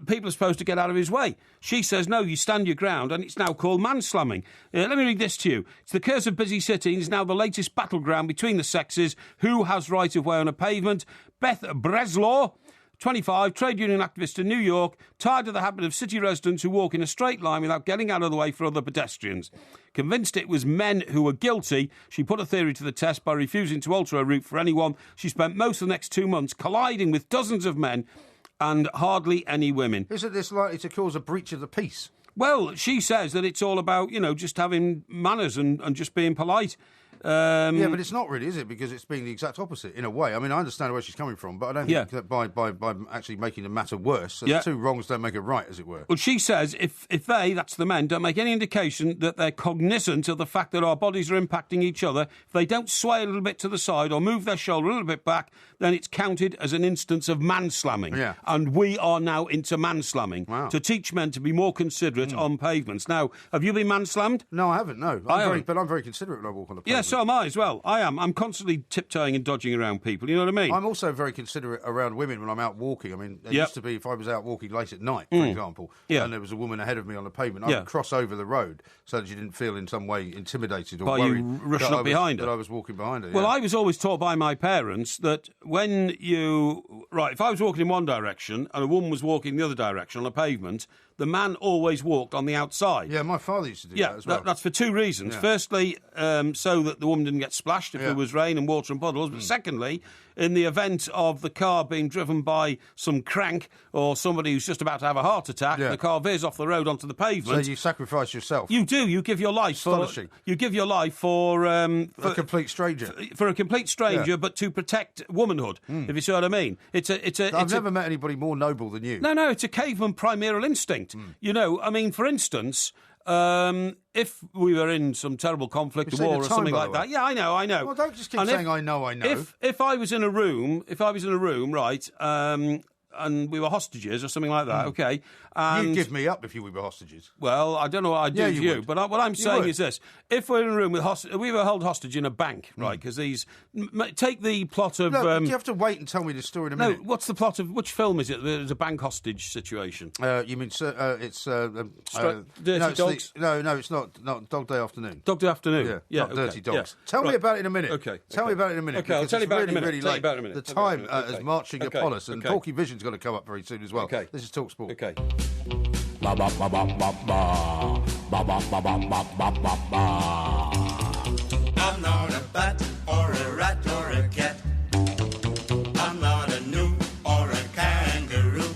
people are supposed to get out of his way. She says, no, you stand your ground, and it's now called man-slamming. Let me read this to you. It's the curse of busy cities, now the latest battleground between the sexes. Who has right of way on a pavement? Beth Breslaw, 25, trade union activist in New York, tired of the habit of city residents who walk in a straight line without getting out of the way for other pedestrians. Convinced it was men who were guilty, she put a theory to the test by refusing to alter her route for anyone. She spent most of the next 2 months colliding with dozens of men and hardly any women. Isn't this likely to cause a breach of the peace? Well, she says that it's all about, just having manners and just being polite. Yeah, but it's not really, is it? Because it's being the exact opposite, in a way. I mean, I understand where she's coming from, but I don't think that by actually making the matter worse, two wrongs don't make it right, as it were. Well, she says if they, that's the men, don't make any indication that they're cognizant of the fact that our bodies are impacting each other, if they don't sway a little bit to the side or move their shoulder a little bit back, then it's counted as an instance of man-slamming. Yeah. And we are now into man-slamming to teach men to be more considerate on pavements. Now, have you been man-slammed? No, I haven't, no. But I'm very considerate when I walk on the pavement. Yeah, so am I as well. I am. I'm constantly tiptoeing and dodging around people, you know what I mean? I'm also very considerate around women when I'm out walking. I mean, it used to be if I was out walking late at night, for example, and there was a woman ahead of me on the pavement, I would cross over the road so that she didn't feel in some way intimidated or worried. You rushing up behind her? That I was walking behind her, Well, I was always taught by my parents that when you... Right, if I was walking in one direction and a woman was walking the other direction on a pavement, the man always walked on the outside. Yeah, my father used to do that as well. That's for two reasons. Yeah. Firstly, so that the woman didn't get splashed if there was rain and water and puddles. But secondly, in the event of the car being driven by some crank or somebody who's just about to have a heart attack, the car veers off the road onto the pavement. So you sacrifice yourself. You do. You give your life you give your life for a complete stranger. For a complete stranger, but to protect womanhood, if you see what I mean. I've never met anybody more noble than you. No, it's a caveman primeval instinct. You know, I mean, for instance, if we were in some terrible conflict or war or something like that. Yeah, I know. Well, don't just keep saying I know. If I was in a room, right, and we were hostages or something like that, okay? And You'd give me up if we were hostages. well, I don't know what I'd do to you, but what I'm saying is this. If we're in a room with we were held hostage in a bank, right, because take the plot of... No, you have to wait and tell me the story in a minute. No, what's the plot of... Which film is it? There's a bank hostage situation. You mean... it's... Dirty Dogs? No, it's not Dog Day Afternoon. Dog Day Afternoon. Yeah, not Dirty Dogs. Tell me about it in a minute. Okay. Tell me about it in a minute. Okay, I'll tell you about it in a minute. Really Tell you late. about it in a minute. The time is marching upon us, and Porky Vision's going to come up very soon as well. Okay. This is Talk Sport. Okay. Ba ba ba ba ba ba ba ba ba ba ba ba ba ba. I'm not a bat or a rat or a cat. I'm not a gnu or a kangaroo.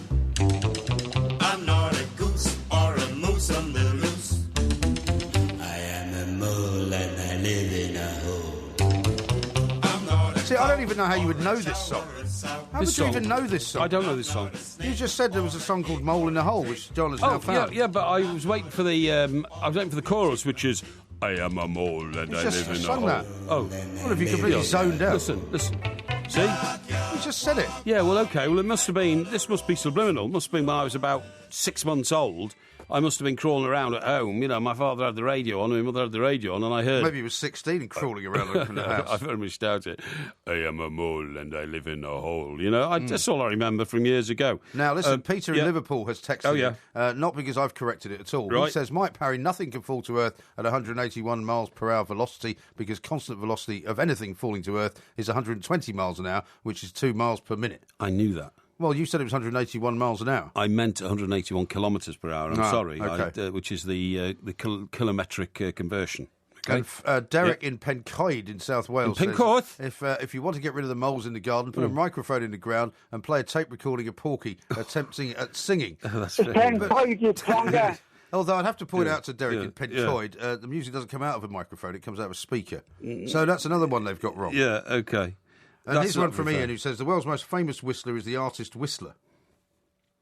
I'm not a goose or a moose on the loose. I am a mole and I live in a hole. I'm not a See, I don't even know how you would know this song. How would you even know this song? I don't know this song. You just said there was a song called "Mole in the Hole," which John has now found. Yeah, but I was waiting for the chorus, which is "I am a mole and I live in a hole." That. Oh, what have you completely zoned out? Listen. See? You just said it. Yeah, well, okay. Well, this must be subliminal. It must have been when I was about 6 months old. I must have been crawling around at home. You know, my father had the radio on, my mother had the radio on, and I heard... Maybe he was 16 and crawling around from the house. I very much doubt it. I am a mole and I live in a hole. You know, that's all I remember from years ago. Now, listen, Peter in Liverpool has texted me, not because I've corrected it at all. Right. He says, Mike Parry, nothing can fall to Earth at 181 miles per hour velocity because constant velocity of anything falling to Earth is 120 miles an hour, which is 2 miles per minute. I knew that. Well, you said it was 181 miles an hour. I meant 181 kilometres per hour. I'm sorry, okay. which is the kilometric conversion. Okay. And Derek in Pencoed in South Wales says, if you want to get rid of the moles in the garden, put a microphone in the ground and play a tape recording of Porky attempting at singing. That's Although I'd have to point out to Derek in Pencoed, the music doesn't come out of a microphone, it comes out of a speaker. So that's another one they've got wrong. Yeah, okay. And here's one from Ian who says, the world's most famous whistler is the artist Whistler.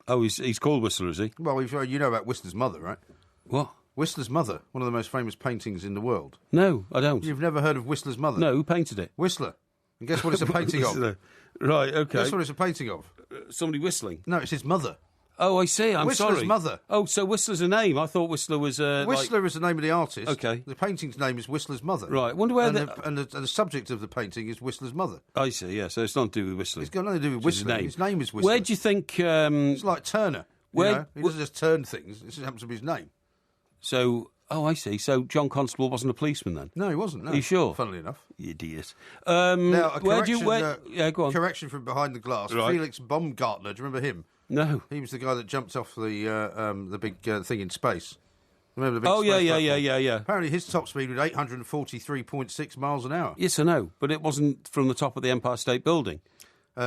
Oh, he's called Whistler, is he? Well, you know about Whistler's mother, right? What? Whistler's Mother, one of the most famous paintings in the world. No, I don't. You've never heard of Whistler's Mother? No, who painted it? Whistler. And guess what it's a painting of? Right, okay. Guess what it's a painting of? Somebody whistling? No, it's his mother. Oh, I see. I'm Whistler's sorry. Mother. Oh, so Whistler's a name. I thought Whistler was... Whistler is the name of the artist. Okay. The painting's name is Whistler's Mother. Right. Wonder where and the subject of the painting is Whistler's mother. I see, yeah. So it's nothing to do with whistling. It's got nothing to do with whistling. His name is Whistler. Where do you think... It's like Turner. He doesn't just turn things. It just happens to be his name. So... Oh, I see. So John Constable wasn't a policeman then? No, he wasn't. No. Are you sure? Funnily enough. You idiot. Now, yeah, go on. Correction from behind the glass. Right. Felix Baumgartner, do you remember him? No. He was the guy that jumped off the big thing in space. Remember the big space platform? Yeah. Apparently his top speed was 843.6 miles an hour. Yes, I know, but it wasn't from the top of the Empire State Building.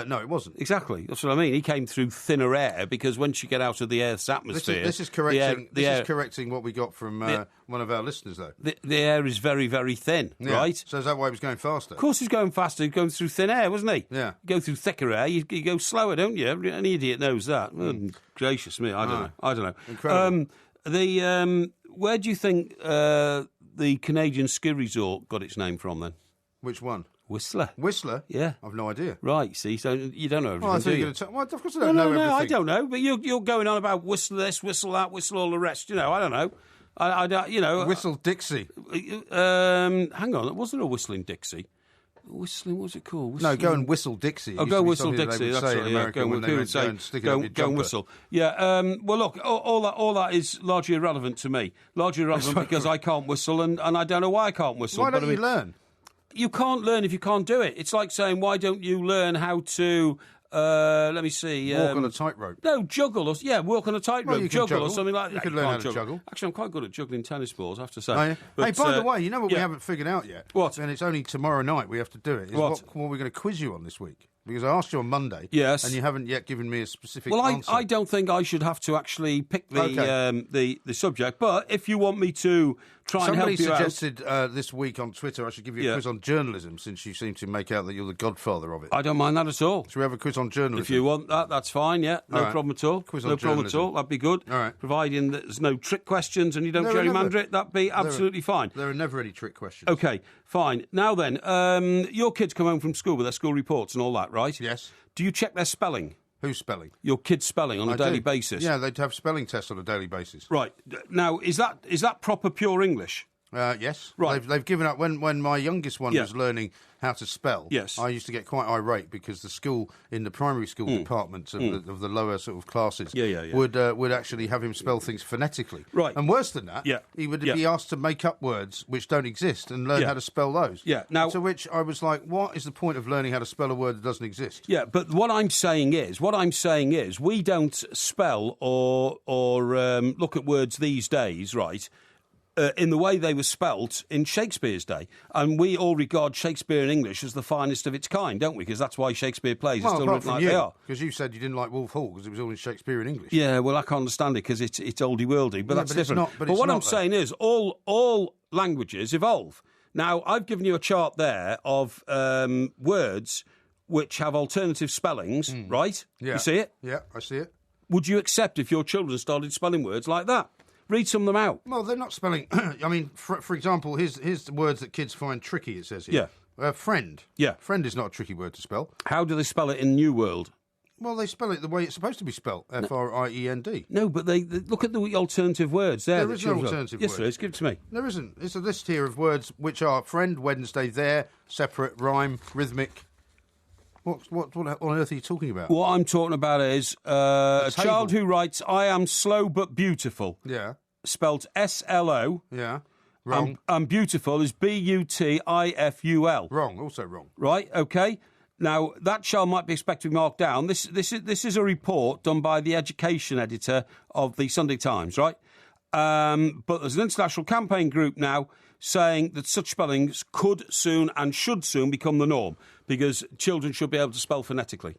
No, it wasn't. Exactly. That's what I mean. He came through thinner air because once you get out of the Earth's atmosphere... This is correcting this is correcting what we got from one of our listeners, though. The air is very, very thin, right? So is that why he was going faster? Of course he was going faster. He was going through thin air, wasn't he? Yeah. You go through thicker air, you go slower, don't you? Any idiot knows that. Oh, gracious me, I don't know. Incredible. Where do you think the Canadian ski resort got its name from, then? Which one? Whistler. Whistler? Yeah. I've no idea. Right, see, so you don't know everything, I thought you were going to well, of course I don't know everything. No, I don't know, but you're going on about whistle this, whistle that, whistle all the rest, you know, I don't know. I you know... Whistle Dixie. Hang on, it wasn't a Whistling Dixie. Whistling, what's it called? No, go and whistle Dixie. Oh, go whistle Dixie, that's right, yeah. Go and whistle. Yeah, well, look, all that is largely irrelevant to me. Largely irrelevant because I can't whistle, and I don't know why I can't whistle. Why don't you learn? You can't learn if you can't do it. It's like saying, why don't you learn how to... let me see. Walk on a tightrope. No, juggle. Walk on a tightrope, juggle or something like that. You could learn how to juggle. Actually, I'm quite good at juggling tennis balls, I have to say. Oh, yeah? But, hey, by the way, you know what we haven't figured out yet? What? And it's only tomorrow night we have to do it. What we're going to quiz you on this week. Because I asked you on Monday, yes, and you haven't yet given me a specific Well, answer. I don't think I should have to actually pick the subject, but if you want me to try and help you out... Somebody suggested this week on Twitter I should give you a quiz on journalism, since you seem to make out that you're the godfather of it. I don't mind that at all. Should we have a quiz on journalism? If you want that, that's fine, yeah. No problem at all. Quiz on no problem at all. That'd be good. All right. Providing that there's no trick questions and you don't gerrymander it, that'd be absolutely fine. There are never any trick questions. OK, fine. Now then, your kids come home from school with their school reports and all that, right? Yes. Do you check their spelling? Who's spelling? Your kids' spelling on a daily basis? Yeah, they'd have spelling tests on a daily basis. Right. Now, is that proper pure English? Yes. Right. They've given up. When my youngest one was learning how to spell, yes, I used to get quite irate because the school, in the primary school departments of the lower sort of classes, would actually have him spell things phonetically. Right. And worse than that, he would be asked to make up words which don't exist and learn how to spell those. Yeah. Now, to which I was like, what is the point of learning how to spell a word that doesn't exist? Yeah, but what I'm saying is, we don't spell or look at words these days, right? In the way they were spelt in Shakespeare's day. And we all regard Shakespeare in English as the finest of its kind, don't we? Because that's why Shakespeare plays are still written like they are. Because you said you didn't like Wolf Hall because it was all in Shakespeare in English. Yeah, well, I can't understand it because it's oldie-worldy, but that's different. But what I'm saying is all languages evolve. Now, I've given you a chart there of words which have alternative spellings, right? Yeah. You see it? Yeah, I see it. Would you accept if your children started spelling words like that? Read some of them out. Well, they're not spelling... I mean, for example, here's the words that kids find tricky, it says here. Yeah. Friend. Yeah. Friend is not a tricky word to spell. How do they spell it in New World? Well, they spell it the way it's supposed to be spelled, F-R-I-E-N-D. No, but they look at the alternative words there. There is no alternative word. Yes, there is. Give it to me. There isn't. It's a list here of words which are friend, Wednesday, there, separate, rhyme, rhythmic... What on earth are you talking about? What I'm talking about is a child who writes, I am slow but beautiful. Yeah. Spelt S-L-O. Yeah. Wrong. And beautiful is B-U-T-I-F-U-L. Wrong. Also wrong. Right, OK. Now, that child might be expected to be marked down. This is a report done by the education editor of the Sunday Times, right? But there's an international campaign group now saying that such spellings could soon and should soon become the norm because children should be able to spell phonetically.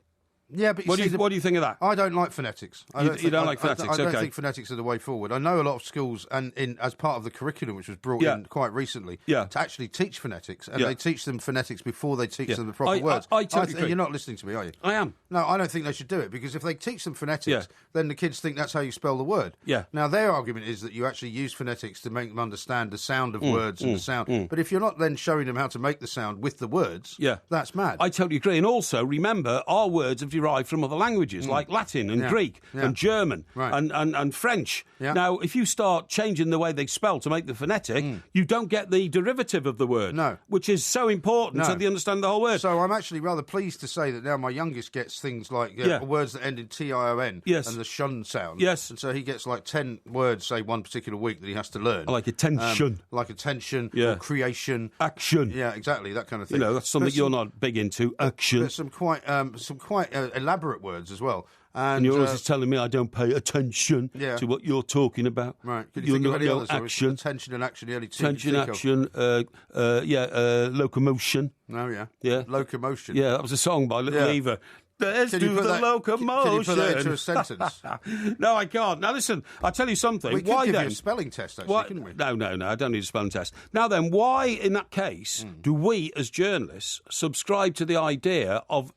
Yeah, but what do you think of that? I don't like phonetics. You don't like phonetics? I don't think phonetics are the way forward. I know a lot of schools, and as part of the curriculum, which was brought in quite recently, to actually teach phonetics, and they teach them phonetics before they teach them the proper words. I totally agree. You're not listening to me, are you? I am. No, I don't think they should do it, because if they teach them phonetics, then the kids think that's how you spell the word. Yeah. Now, their argument is that you actually use phonetics to make them understand the sound of words and the sound. But if you're not then showing them how to make the sound with the words, that's mad. I totally agree. And also, remember, our words have derived from other languages, like Latin and Greek and German and French. Yeah. Now, if you start changing the way they spell to make the phonetic, you don't get the derivative of the word, which is so important so they understand the whole word. So I'm actually rather pleased to say that now my youngest gets things like words that end in T-I-O-N and the shun sound. Yes. And so he gets like 10 words, say, one particular week that he has to learn. Like attention. Or creation. Action. Yeah, exactly, that kind of thing. You know, that's something you're not big into, action. There's some quite elaborate words as well. And you're always telling me I don't pay attention to what you're talking about. Right. Could you think of any others? Action. Attention and action, the only two. Attention, action, locomotion. Oh, yeah. Yeah. Locomotion. Yeah, that was a song by Little Eva. Let's do the locomotion. Can you put that into a sentence? No, I can't. Now, listen, I'll tell you something. We could give you a spelling test, actually, couldn't we? No, I don't need a spelling test. Now then, why, in that case, do we, as journalists, subscribe to the idea of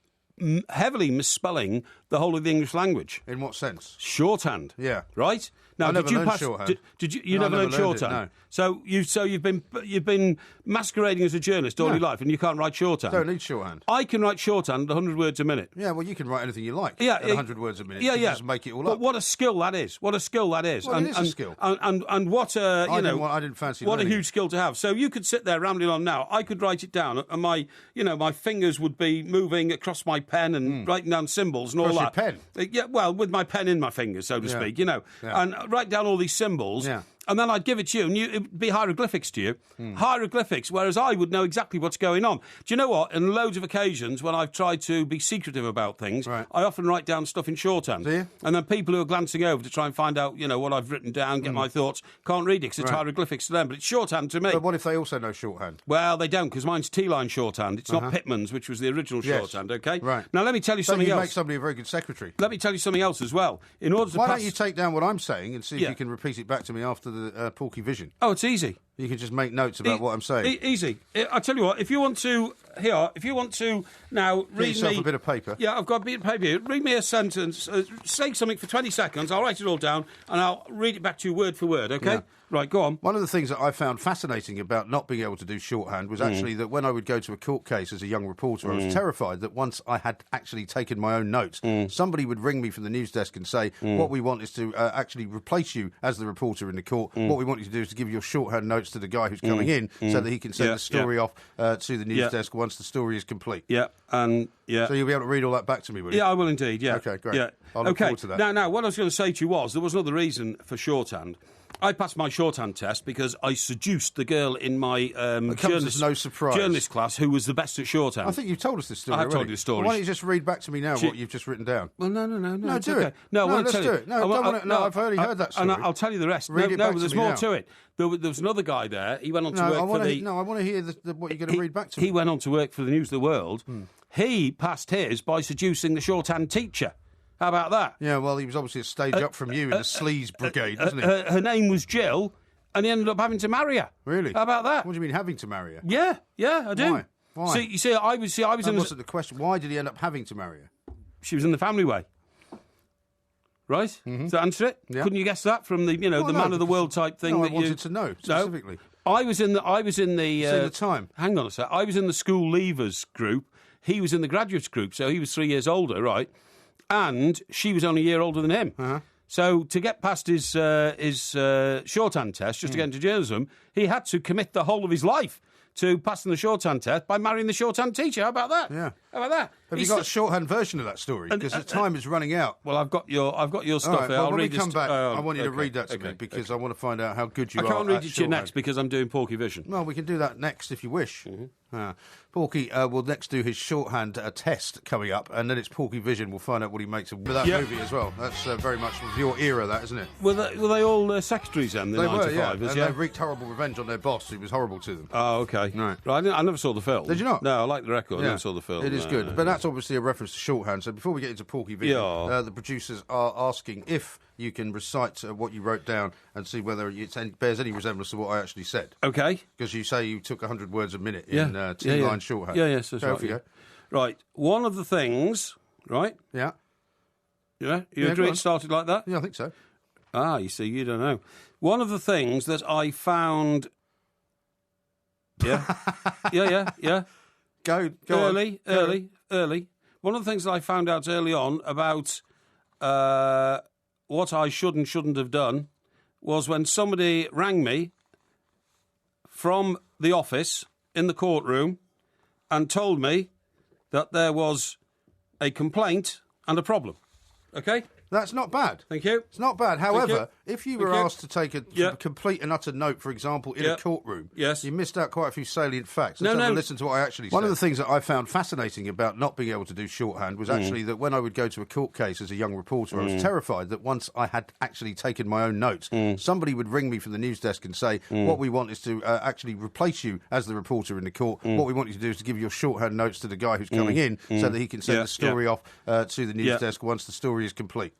heavily misspelling the whole of the English language? In what sense? Shorthand. Yeah. Right? Now, I never learned shorthand. Did you never learned shorthand? No. So you've been masquerading as a journalist all your life, and you can't write shorthand. Don't need shorthand. I can write shorthand 100 words a minute. Yeah, well, you can write anything you like. at 100 words a minute. You just make it all up. But what a skill that is! What a skill that is! Well, it is a skill. And what a I didn't fancy. What a huge skill to have. So you could sit there rambling on now. I could write it down, and my fingers would be moving across my pen and writing down symbols and all that. Your pen? Yeah, well, with my pen in my fingers, so to speak. And write down all these symbols. Yeah. And then I'd give it to you, and it'd be hieroglyphics to you. Hieroglyphics, whereas I would know exactly what's going on. Do you know what? In loads of occasions, when I've tried to be secretive about things, I often write down stuff in shorthand. Do you? And then people who are glancing over to try and find out, what I've written down, get my thoughts, can't read it because it's hieroglyphics to them, but it's shorthand to me. But what if they also know shorthand? Well, they don't, because mine's T-line shorthand. It's not Pitman's, which was the original shorthand, OK? Right. Now, let me tell you something else. Make somebody a very good secretary. Let me tell you something else as well. Why don't you take down what I'm saying and see if you can repeat it back to me after the Porky Vision? Oh, it's easy. You can just make notes about what I'm saying. Easy. I tell you what, if you want to here, if you want to now read yourself me... a bit of paper. Yeah, I've got a bit of paper here. Read me a sentence, say something for 20 seconds, I'll write it all down, and I'll read it back to you word for word, OK? Yeah. Right, go on. One of the things that I found fascinating about not being able to do shorthand was actually that when I would go to a court case as a young reporter, I was terrified that once I had actually taken my own notes, somebody would ring me from the news desk and say, what we want is to actually replace you as the reporter in the court. What we want you to do is to give your shorthand notes to the guy who's coming in so that he can send the story off to the news desk once the story is complete. Yeah, and... Yeah. So you'll be able to read all that back to me, will you? Yeah, I will indeed, yeah. OK, great. Yeah. I'll look forward to that. Now, what I was going to say to you was, there was another reason for shorthand. I passed my shorthand test because I seduced the girl in my journalist class who was the best at shorthand. I think you've told us this story I have told you the story. Well, why don't you just read back to me now what you've just written down? Well, no. No, do okay. it. No, let's do it. No, I've already heard that story. And I'll tell you the rest. Read it back to there's me more now. to it. There was another guy there. He went on to work for the... I want to hear what you're going to read back to me. He went on to work for the News of the World. He passed his by seducing the shorthand teacher. How about that? Yeah, well, he was obviously a stage up from you in the sleaze brigade, wasn't he? Her name was Jill, and he ended up having to marry her. Really? How about that? What do you mean having to marry her? Yeah, I do. Why? You see, I was that in... wasn't the question. Why did he end up having to marry her? She was in the family way. Right? Does that answer it? Yeah. Couldn't you guess that from the, the man of the world type thing? No, that I wanted to know specifically. No, I was in the. the time. Hang on a sec. I was in the school leavers group. He was in the graduates group, so he was 3 years older, right? And she was only a year older than him. Uh-huh. So to get past his shorthand test, just to get into journalism, he had to commit the whole of his life to passing the shorthand test by marrying the shorthand teacher. How about that? Yeah. How about that? Have you got a shorthand version of that story? Because the time is running out. Well, I've got your stuff All right, here. well, I'll when read we come back, I want you to okay, read that to me because I want to find out how good you are. I can't read at it to you next shorthand. because I'm doing Porky Vision. Well, we can do that next if you wish. Porky will next do his shorthand test coming up, and then it's Porky Vision. We'll find out what he makes of that movie as well. That's very much of your era, that, isn't it? Were they all secretaries then, the They 95ers? were, yeah. And they wreaked horrible revenge on their boss, who was horrible to them. Oh, OK. Right. I never saw the film. Did you not? No, I like the record. I never saw the film. It is good. But that's obviously a reference to shorthand. So before we get into Porky Vision, the producers are asking if you can recite what you wrote down and see whether it bears any resemblance to what I actually said. OK. Because you say you took 100 words a minute in T-line shorthand. Yes, that's right. Go. Right. One of the things, right? Yeah. Yeah? You agree it started like that? Yeah, I think so. Ah, you see, you don't know. One of the things that I found... Yeah. Yeah. Go early. on. One of the things that I found out early on about what I should and shouldn't have done was when somebody rang me from the office in the courtroom and told me that there was a complaint and a problem. OK? That's not bad. Thank you. It's not bad. However, if you were asked to take a complete and utter note, for example, in a courtroom, you missed out quite a few salient facts. Let's have a listen to what I actually said. One of the things that I found fascinating about not being able to do shorthand was actually that when I would go to a court case as a young reporter, I was terrified that once I had actually taken my own notes, somebody would ring me from the news desk and say, what we want is to actually replace you as the reporter in the court. What we want you to do is to give your shorthand notes to the guy who's coming in so that he can send the story off to the news desk once the story is complete.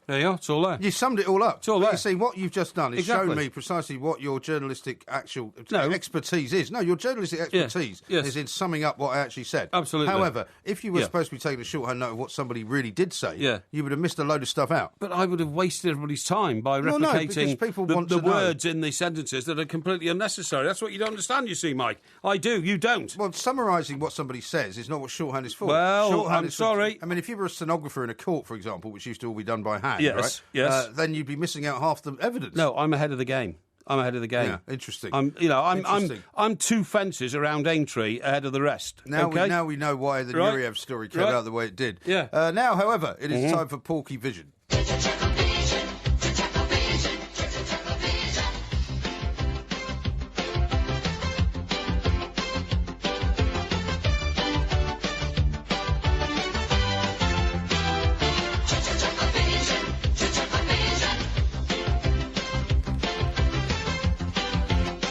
There you are. It's all there. You summed it all up. It's all there. You see, what you've just done is shown me precisely what your journalistic expertise is. No, your journalistic expertise is in summing up what I actually said. Absolutely. However, if you were supposed to be taking a shorthand note of what somebody really did say, you would have missed a load of stuff out. But I would have wasted everybody's time by replicating the words in the sentences that are completely unnecessary. That's what you don't understand, you see, Mike. I do, you don't. Well, summarising what somebody says is not what shorthand is for. Well, shorthand I'm sorry. I mean, if you were a stenographer in a court, for example, which used to all be done by hand, yes, right? Yes. Then you'd be missing out half the evidence. No, I'm ahead of the game. Yeah, interesting. I'm 2 fences around Aintree ahead of the rest. Now we know why the Nureyev story came out the way it did. Yeah. Now, however, it is time for Porky Vision.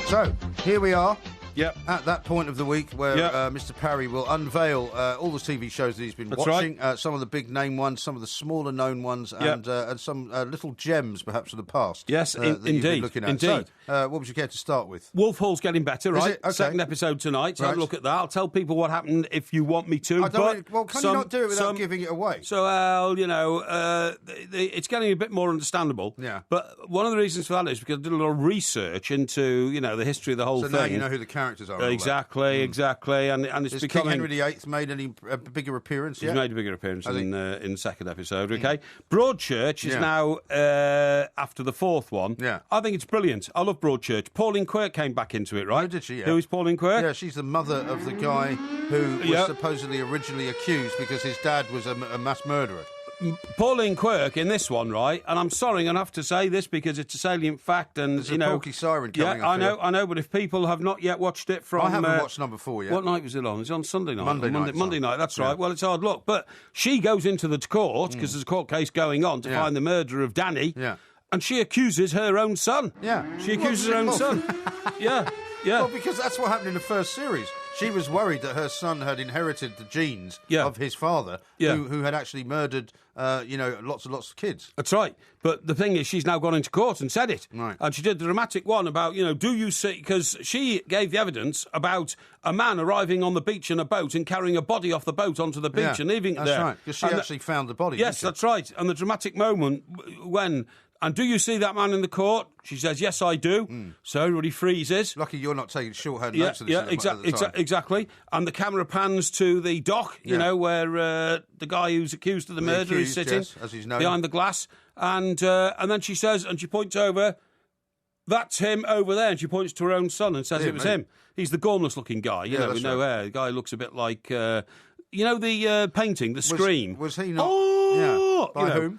So, here we are. at that point of the week where Mr. Parry will unveil all the TV shows that he's been watching, some of the big-name ones, some of the smaller-known ones, and some little gems, perhaps, of the past. Yes, that indeed. you've been looking at. Indeed. So, what would you care to start with? Wolf Hall's getting better, right? Is it? Okay. Second episode tonight, so have a look at that. I'll tell people what happened if you want me to. Can you not do it without giving it away? So, it's getting a bit more understandable. Yeah. But one of the reasons for that is because I did a lot of research into, the history of the whole thing. So now you know who the characters are. Exactly. And it's Has becoming... King Henry VIII made any bigger appearance yet? He's made a bigger appearance in the second episode, okay? Broadchurch is now, after the fourth one. Yeah. I think it's brilliant. I love Broadchurch. Pauline Quirk came back into it, right? Oh, did she? Yeah. Who is Pauline Quirk? Yeah, she's the mother of the guy who was supposedly originally accused because his dad was a mass murderer. Pauline Quirk in this one, right? And I'm sorry, I'm going to have to say this because it's a salient fact. And there's a Porky Siren coming up. I know. But if people have not yet watched it from, I haven't watched number 4 yet. What night was it on? It was on Sunday night. Monday night. That's right. Well, it's hard luck. But she goes into the court because there's a court case going on to find the murderer of Danny. Yeah. And she accuses her own son. Yeah. She accuses her own son. Yeah. Well, because that's what happened in the first series. She was worried that her son had inherited the genes of his father, who had actually murdered, lots and lots of kids. That's right. But the thing is, she's now gone into court and said it. Right. And she did the dramatic one about, do you see... Because she gave the evidence about a man arriving on the beach in a boat and carrying a body off the boat onto the beach and leaving it there. That's right, because she actually found the body. Yes, that's right. And the dramatic moment when... And do you see that man in the court? She says, yes, I do. So everybody freezes. Lucky you're not taking shorthand notes of this. Exactly. And the camera pans to the dock, where the guy who's accused of the murder is sitting as he's known, behind the glass. And then she says, and she points over, that's him over there. And she points to her own son and says it was him. He's the gormless-looking guy, with no hair. The guy looks a bit like, the painting, The Scream. Was he not? By whom?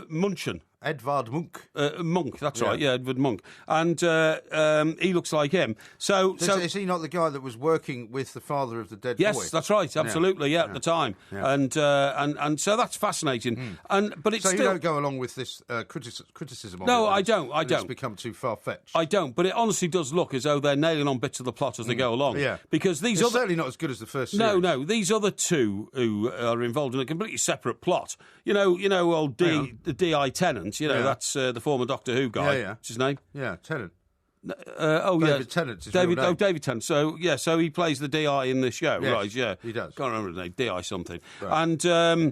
Munchen. Edvard Munch. Munch, that's right, Edvard Munch. And he looks like him. So is he not the guy that was working with the father of the dead boy? Yes, that's right, absolutely, at the time. Yeah. And so that's fascinating. But it's so still... you don't go along with this criticism of No, it? I don't. It's become too far-fetched? I don't, but it honestly does look as though they're nailing on bits of the plot as they go along. Yeah. Because these it's certainly not as good as the first series. No, these other two who are involved in a completely separate plot. Old the D.I. Tennant, that's the former Doctor Who guy. Yeah. What's his name? Yeah, Tennant. David Tennant. David Tennant. So he plays the DI in the show, yes, right? Yeah, he does. Can't remember his name. DI something. Right.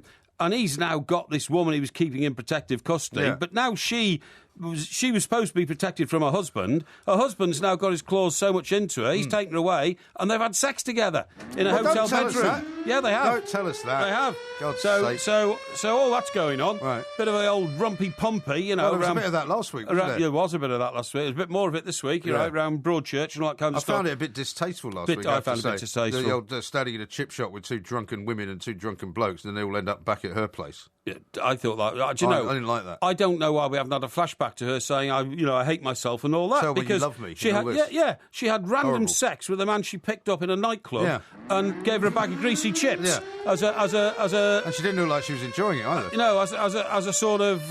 And he's now got this woman he was keeping in protective custody, but now she was supposed to be protected from her husband. Her husband's now got his claws so much into her, he's taken her away, and they've had sex together in a hotel bedroom. Yeah, they have. Don't tell us that. They have. God's sake. So all that's going on. Right. Bit of an old rumpy pumpy, Well, there was a bit of that last week, wasn't there? There was a bit of that last week. There's a bit more of it this week, around Broadchurch and all that kind of stuff. I found it a bit distasteful last week. I found it a bit distasteful. The old standing in a chip shop with two drunken women and two drunken blokes, and they all end up back at her place. Yeah, I thought that. Do you know? I didn't like that. I don't know why we haven't had a flashback to her saying, I hate myself and all that. So because you love me. She had, she had random sex with a man she picked up in a nightclub and gave her a bag of greasy chips as a. And she didn't look like she was enjoying it either. As a sort of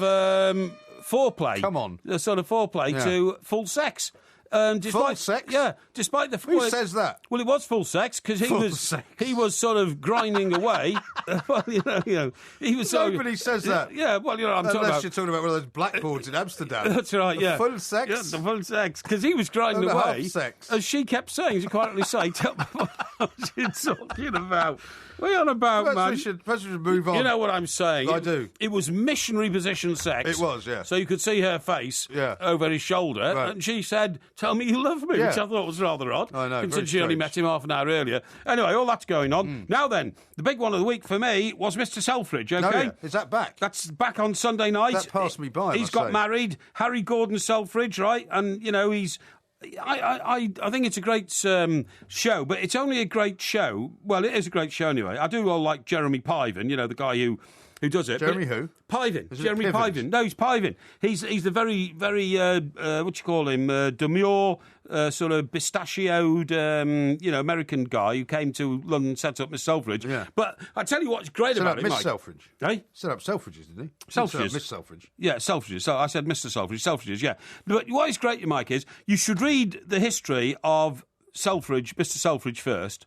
foreplay. Come on, a sort of foreplay to full sex. Full sex? Yeah, despite the... Who says that? Well, it was full sex, because he was sort of grinding away. Well, he was... Nobody says that. Yeah, well, I'm talking about... Unless you're talking about one of those blackboards in Amsterdam. That's right, the full sex? Yeah, the full sex. Because he was grinding away. Sex. As she kept saying, she quietly say, tell me what she's talking about. What are you on about, man? Perhaps we should move on. You know what I'm saying? I do. It was missionary position sex. It was, yeah. So you could see her face over his shoulder, and she said, tell me you love me, which I thought was rather odd. I know, considering she only met him half an hour earlier. Anyway, all that's going on. Now then, the big one of the week for me was Mr. Selfridge, OK? Oh, yeah. Is that back? That's back on Sunday night. That passed me by, He's got married, Harry Gordon Selfridge, right? And, he's... I think it's a great show, but it's only a great show. Well, it is a great show anyway. I do all like Jeremy Piven, the guy who does it. Jeremy who? Piven. Jeremy Piven. No, he's Piven. He's the very, very, what you call him, demure, sort of pistachioed, American guy who came to London and set up Miss Selfridge. Yeah. But I tell you what's great about it, Miss Mike. Selfridge. Eh? Set up Selfridges, didn't he? Selfridges. Miss Selfridge. Yeah, Selfridges. So I said Mr. Selfridge. Selfridges, yeah. But what is great, Mike, is you should read the history of Mr. Selfridge first,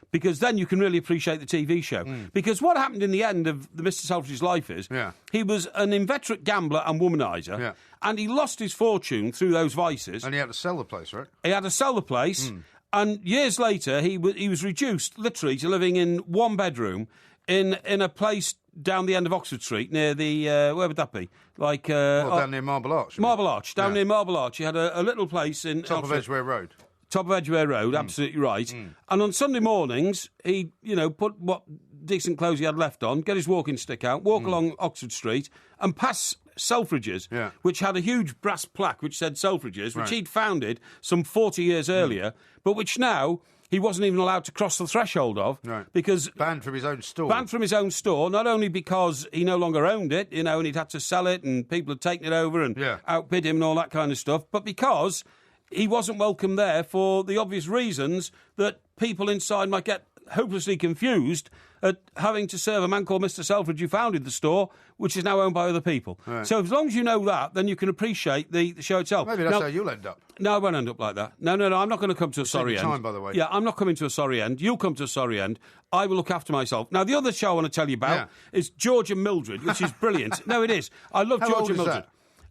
because then you can really appreciate the TV show. Because what happened in the end of the Mr. Selfridge's life is he was an inveterate gambler and womaniser, and he lost his fortune through those vices. And he had to sell the place, right? He had to sell the place, and years later he was reduced literally to living in one bedroom in a place down the end of Oxford Street near the where would that be? Like down near Marble Arch. Marble Arch, down near Marble Arch. He had a little place in top of Edgware Road. Top of Edgware Road, absolutely right. And on Sunday mornings, he'd, put what decent clothes he had left on, get his walking stick out, walk along Oxford Street and pass Selfridge's, which had a huge brass plaque which said Selfridge's, which he'd founded some 40 years earlier, but which now he wasn't even allowed to cross the threshold of, because... Banned from his own store. Banned from his own store, not only because he no longer owned it, and he'd had to sell it and people had taken it over and outbid him and all that kind of stuff, but because... he wasn't welcome there for the obvious reasons that people inside might get hopelessly confused at having to serve a man called Mr. Selfridge who founded the store, which is now owned by other people. Right. So as long as you know that, then you can appreciate the show itself. Maybe that's how you'll end up. No, I won't end up like that. No, I'm not going to come to a sorry end. Time, by the way. Yeah, I'm not coming to a sorry end. You'll come to a sorry end. I will look after myself. Now, the other show I want to tell you about is George and Mildred, which is brilliant. No, it is. I love George and Mildred. That?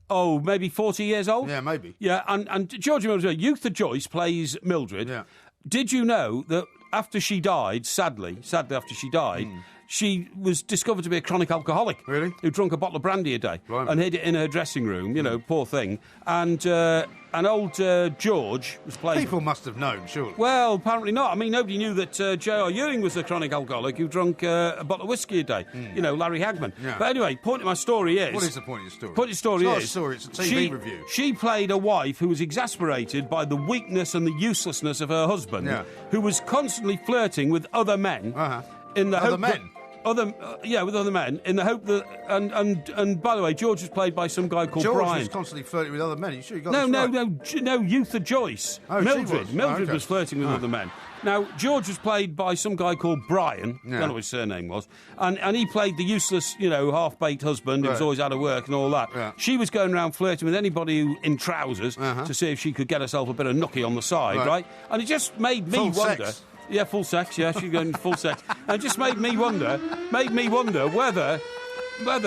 Oh, maybe 40 years old? Yeah, maybe. Yeah, and George and Mildred, Eutha Joyce plays Mildred. Yeah. Did you know that after she died, sadly after she died, she was discovered to be a chronic alcoholic. Really? Who drank a bottle of brandy a day and hid it in her dressing room, poor thing. And old George was played... People must have known, surely. Well, apparently not. I mean, nobody knew that J.R. Ewing was a chronic alcoholic who drank a bottle of whiskey a day. Larry Hagman. Yeah. But anyway, point of my story is... What is the point of your story? Point of your story it's not a story, it's a TV review. She played a wife who was exasperated by the weakness and the uselessness of her husband, who was constantly flirting with other men in the hope men? With other men, in the hope that... And by the way, George was played by some guy called George Brian. George was constantly flirting with other men. Are you sure you got this right? No, Eutha Joyce. Oh, Mildred. Mildred was flirting with other men. Now, George was played by some guy called Brian. I don't know what his surname was. And he played the useless, half-baked husband who was always out of work and all that. Yeah. She was going around flirting with anybody in trousers to see if she could get herself a bit of nookie on the side, right? And it just made me wonder... Sex. Yeah, full sex, yeah, she's going full sex. And it just made me wonder whether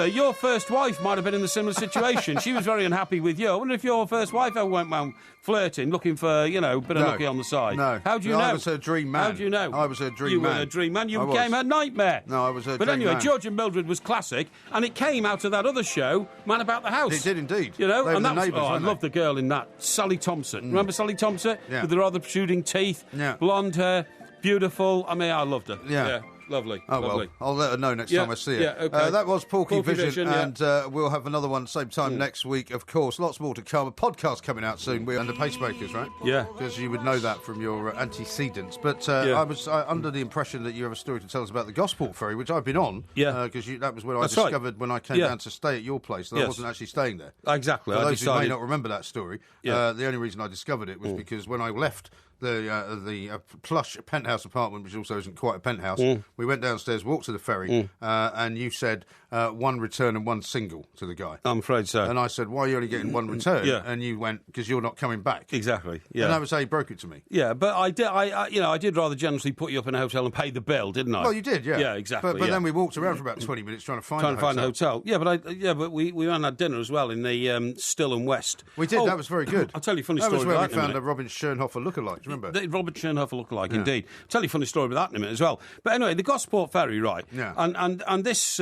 your first wife might have been in a similar situation. She was very unhappy with you. I wonder if your first wife ever went round flirting, looking for, a bit of nookie on the side. No. How do you know? I was her dream man. How do you know? I was her dream man. You were her dream man. You became her nightmare. No, I was her dream man. But anyway, man. George and Mildred was classic, and it came out of that other show, Man About the House. It did indeed. They were the neighbours, I loved the girl in that. Sally Thompson. Remember Sally Thompson? Yeah. With the rather protruding teeth, blonde hair. Beautiful. I mean, I loved her. Yeah. Lovely. Oh, lovely. Well, I'll let her know next time I see her. Yeah, okay. That was Porky Vision, and we'll have another one same time next week, of course. Lots more to come. A podcast coming out soon. We're under pacemakers, right? Yeah. Because you would know that from your antecedents. But I was under the impression that you have a story to tell us about the Gosport Ferry, which I've been on. Yeah. Because that was when I discovered when I came down to stay at your place that I wasn't actually staying there. Exactly. For those who may not remember that story, the only reason I discovered it was because when I left the plush penthouse apartment, which also isn't quite a penthouse, we went downstairs, walked to the ferry, and you said one return and one single to the guy. I'm afraid so. And I said, why are you only getting one return? And you went, because you're not coming back. Exactly. Yeah. And that was how you broke it to me. Yeah, but I did rather generously put you up in a hotel and pay the bill, didn't I? Well, you did, yeah. Yeah, exactly. But then we walked around for about 20 minutes trying to find a hotel. Yeah, but we went and had dinner as well in the Still and West. We did. That was very good. I'll tell you a funny story. That was where we found a Robin Schönhofer lookalike. Do you remember? Robin Schönhofer lookalike, indeed. I'll tell you a funny story about that in a minute as well. But anyway, the Gosport Ferry, right? Yeah. And this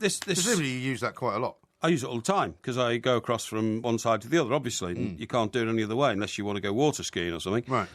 presumably you use that quite a lot. I use it all the time because I go across from one side to the other, obviously. And you can't do it any other way unless you want to go water skiing or something. Right.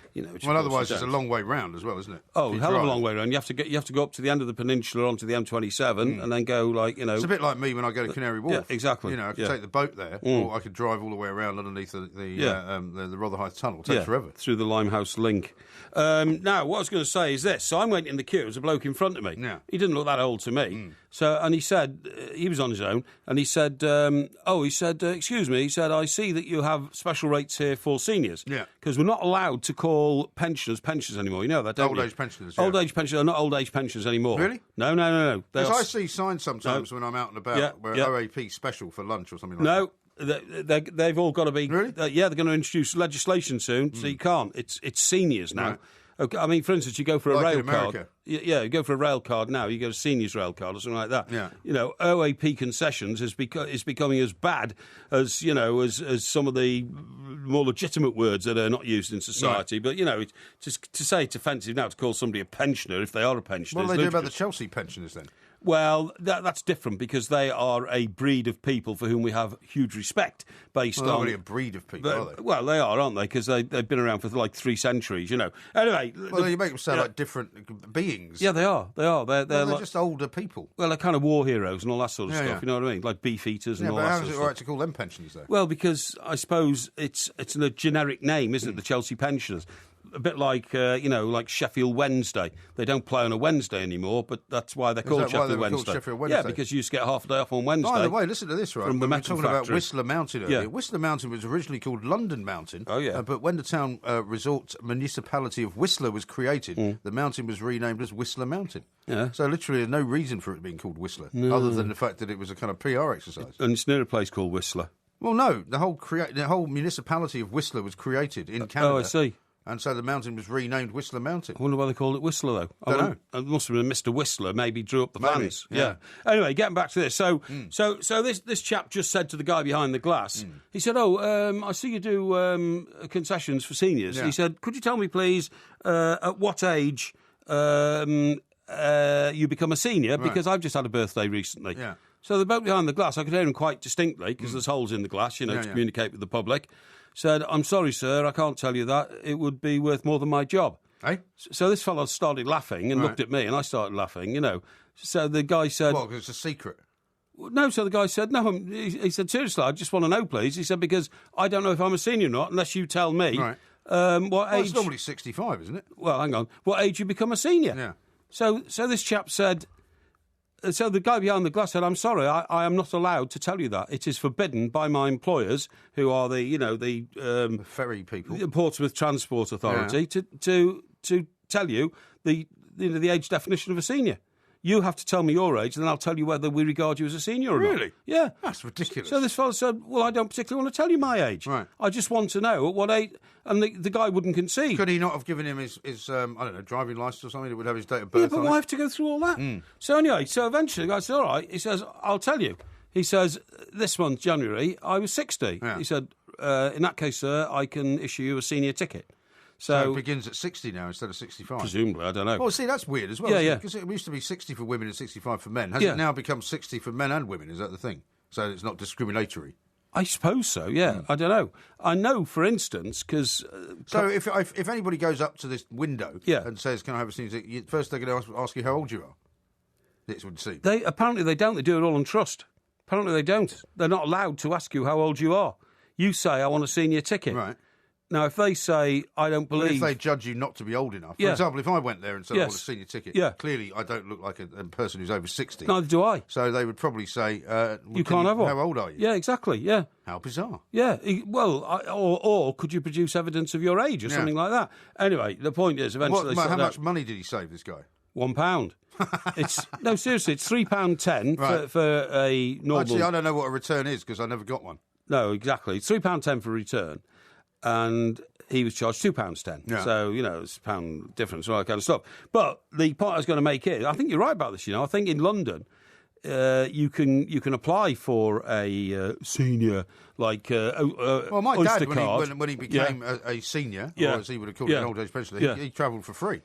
Well, otherwise it's a long way round as well, isn't it? Oh, hell of a long way round. You have to go up to the end of the peninsula onto the M27 and then go It's a bit like me when I go to Canary Wharf. Yeah, exactly. I could take the boat there, or I could drive all the way around underneath the Rotherhithe Tunnel. It takes forever. Through the Limehouse Link. Now, what I was going to say is this. So I'm waiting in the queue. There was a bloke in front of me. Yeah. He didn't look that old to me. And he said, he was on his own, and he said, excuse me, he said, I see that you have special rates here for seniors. Yeah. Because we're not allowed to call pensioners anymore. You know that, don't you? Old-age pensioners, Old age pensioners are not old-age pensioners anymore. Really? No. Because I see signs sometimes when I'm out and about where OAP special for lunch or something like that. They've all got to be... Really? Yeah, they're going to introduce legislation soon, so you can't. It's seniors now. Right. Okay, I mean, for instance, you go for a Like rail in America. card. Yeah, you go for a rail card now. You go to seniors rail card or something like that. Yeah. You know, OAP concessions is becoming as bad as as some of the more legitimate words that are not used in society. Right. But just to say it's offensive now to call somebody a pensioner if they are a pensioner. What do they do about the Chelsea pensioners then? Well, that's different because they are a breed of people for whom we have huge respect based on... They're not really a breed of people, are they? Well, they are, aren't they? Because they've been around for like 3 centuries, Anyway... Well, you make them sound like different beings. Yeah, they are. They're like, just older people. Well, they're kind of war heroes and all that sort of stuff, yeah. you know what I mean? Like beef eaters and all that sort of stuff. How is it all right to call them pensioners, though? Well, because I suppose it's a generic name, isn't it, the Chelsea pensioners? A bit like, like Sheffield Wednesday. They don't play on a Wednesday anymore, but that's why they're called Sheffield Wednesday. Sheffield Wednesday. Yeah, because you used to get half a day off on Wednesday. By the way, listen to this, right? From the metal talking factory. about Whistler Mountain earlier. Yeah. Whistler Mountain was originally called London Mountain. Oh, yeah. But when the town resort municipality of Whistler was created, the mountain was renamed as Whistler Mountain. Yeah. So literally there's no reason for it being called Whistler, other than the fact that it was a kind of PR exercise. And it's near a place called Whistler. Well, no, the whole municipality of Whistler was created in Canada. Oh, I see. And so the mountain was renamed Whistler Mountain. I wonder why they called it Whistler, though. Don't know. It must have been Mr. Whistler, maybe drew up the Maybe, fans. yeah. Anyway, getting back to this. So this chap just said to the guy behind the glass, he said, I see you do concessions for seniors. Yeah. He said, could you tell me, please, at what age you become a senior? Because I've just had a birthday recently. Yeah. So the bloke behind the glass, I could hear him quite distinctly, because there's holes in the glass, to communicate with the public. Said, I'm sorry, sir, I can't tell you that. It would be worth more than my job. Eh? So this fellow started laughing and looked at me, and I started laughing, So the guy said... What, because it's a secret? No, so the guy said, no, he said, seriously, I just want to know, please. He said, because I don't know if I'm a senior or not, unless you tell me Right. what age... It's normally 65, isn't it? Well, hang on. What age you become a senior? Yeah. So this chap said... So the guy behind the glass said, I'm sorry, I am not allowed to tell you that. It is forbidden by my employers, who are the ferry people. The Portsmouth Transport Authority, to tell you the age definition of a senior. You have to tell me your age, and then I'll tell you whether we regard you as a senior or not. Really? Yeah. That's ridiculous. So this fellow said, well, I don't particularly want to tell you my age. Right. I just want to know at what age... And the guy wouldn't concede. Could he not have given him his driving licence or something that would have his date of birth Yeah, but why have to go through all that? So anyway, eventually the guy said, all right. He says, I'll tell you. He says, this month, January, I was 60. Yeah. He said, in that case, sir, I can issue you a senior ticket. So it begins at 60 now instead of 65? Presumably, I don't know. Well, see, that's weird as well. Yeah. Because it used to be 60 for women and 65 for men. Has it now become 60 for men and women? Is that the thing? So it's not discriminatory? I suppose so, yeah. I don't know. I know, for instance, because... so if anybody goes up to this window and says, can I have a senior ticket, first they're going to ask you how old you are. This would seem. Apparently they don't. They do it all on trust. Apparently they don't. They're not allowed to ask you how old you are. You say, I want a senior ticket. Right. Now, if they say, I don't believe... Well, if they judge you not to be old enough. For example, if I went there and said I want a senior ticket, clearly I don't look like a person who's over 60. Neither do I. So they would probably say, you can't have one. How old are you? Yeah, exactly, yeah. How bizarre. Yeah, or could you produce evidence of your age or something like that? Anyway, the point is, eventually... How much money did he save, this guy? £1. No, seriously, it's £3.10 for a normal... Actually, I don't know what a return is because I never got one. No, exactly. It's £3.10 for a return. And he was charged £2.10. Yeah. So, it's a £1 difference and all that kind of stuff. But the point I was going to make is, I think you're right about this, I think in London, you can apply for a senior, like well, my Oyster dad, card. when he became a senior, or as he would have called it, an old age pensioner, he travelled for free.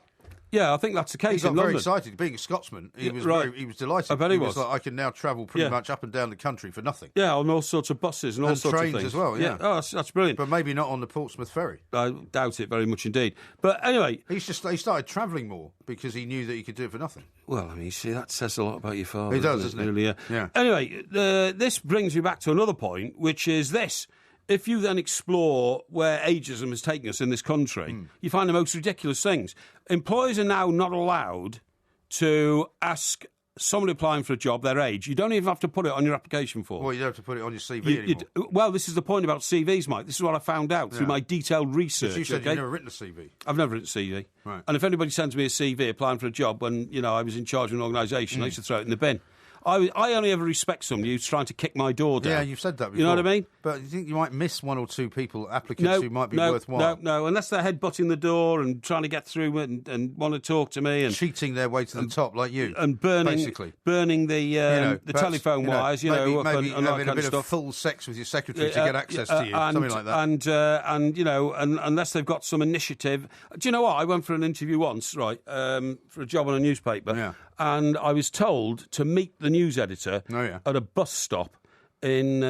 Yeah, I think that's the case in London. He got very excited. Being a Scotsman, he was delighted. I bet he was. Like, I can now travel pretty much up and down the country for nothing. Yeah, on all sorts of buses and all sorts of things. Trains as well, yeah. Oh, that's brilliant. But maybe not on the Portsmouth ferry. I doubt it very much indeed. But anyway... He started travelling more because he knew that he could do it for nothing. Well, I mean, you see, that says a lot about your father. He does, doesn't it? Really, yeah. Anyway, this brings me back to another point, which is this. If you then explore where ageism has taken us in this country, you find the most ridiculous things. Employers are now not allowed to ask somebody applying for a job their age. You don't even have to put it on your application form. Well, you don't have to put it on your CV anymore. Well, this is the point about CVs, Mike. This is what I found out through my detailed research. You said you've never written a CV. I've never written a CV. Right. And if anybody sends me a CV applying for a job when, I was in charge of an organisation, I used to throw it in the bin. I only ever respect somebody who's trying to kick my door down. Yeah, you've said that before. You know what I mean? But you think you might miss one or two applicants who might be worthwhile? No, unless they're headbutting the door and trying to get through and want to talk to me and cheating their way to the top like you, and burning the telephone wires, maybe and having that a kind bit of of full sex with your secretary to get access to you, something like that. And unless they've got some initiative. Do you know what? I went for an interview once, right, for a job on a newspaper, and I was told to meet the news editor at a bus stop in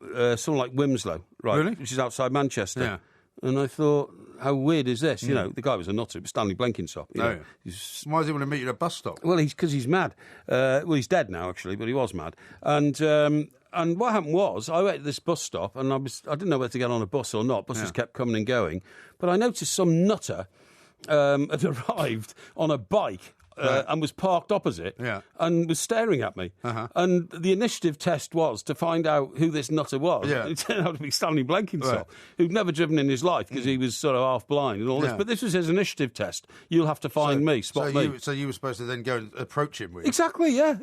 something like Wimslow, right, which is outside Manchester. Yeah. And I thought, how weird is this? You know, the guy was a nutter. It was Stanley Blenkinsop. Why does he want to meet you at a bus stop? Well, because he's mad. He's dead now, actually, but he was mad. And what happened was, I went to this bus stop, and I didn't know whether to get on a bus or not. Buses kept coming and going. But I noticed some nutter had arrived on a bike. And was parked opposite and was staring at me. And the initiative test was to find out who this nutter was. It turned out to be Stanley Blenkinsop, who'd never driven in his life because he was sort of half blind and all this. But this was his initiative test. You'll have to find me, spot me. So you were supposed to then go and approach him with Exactly, yeah,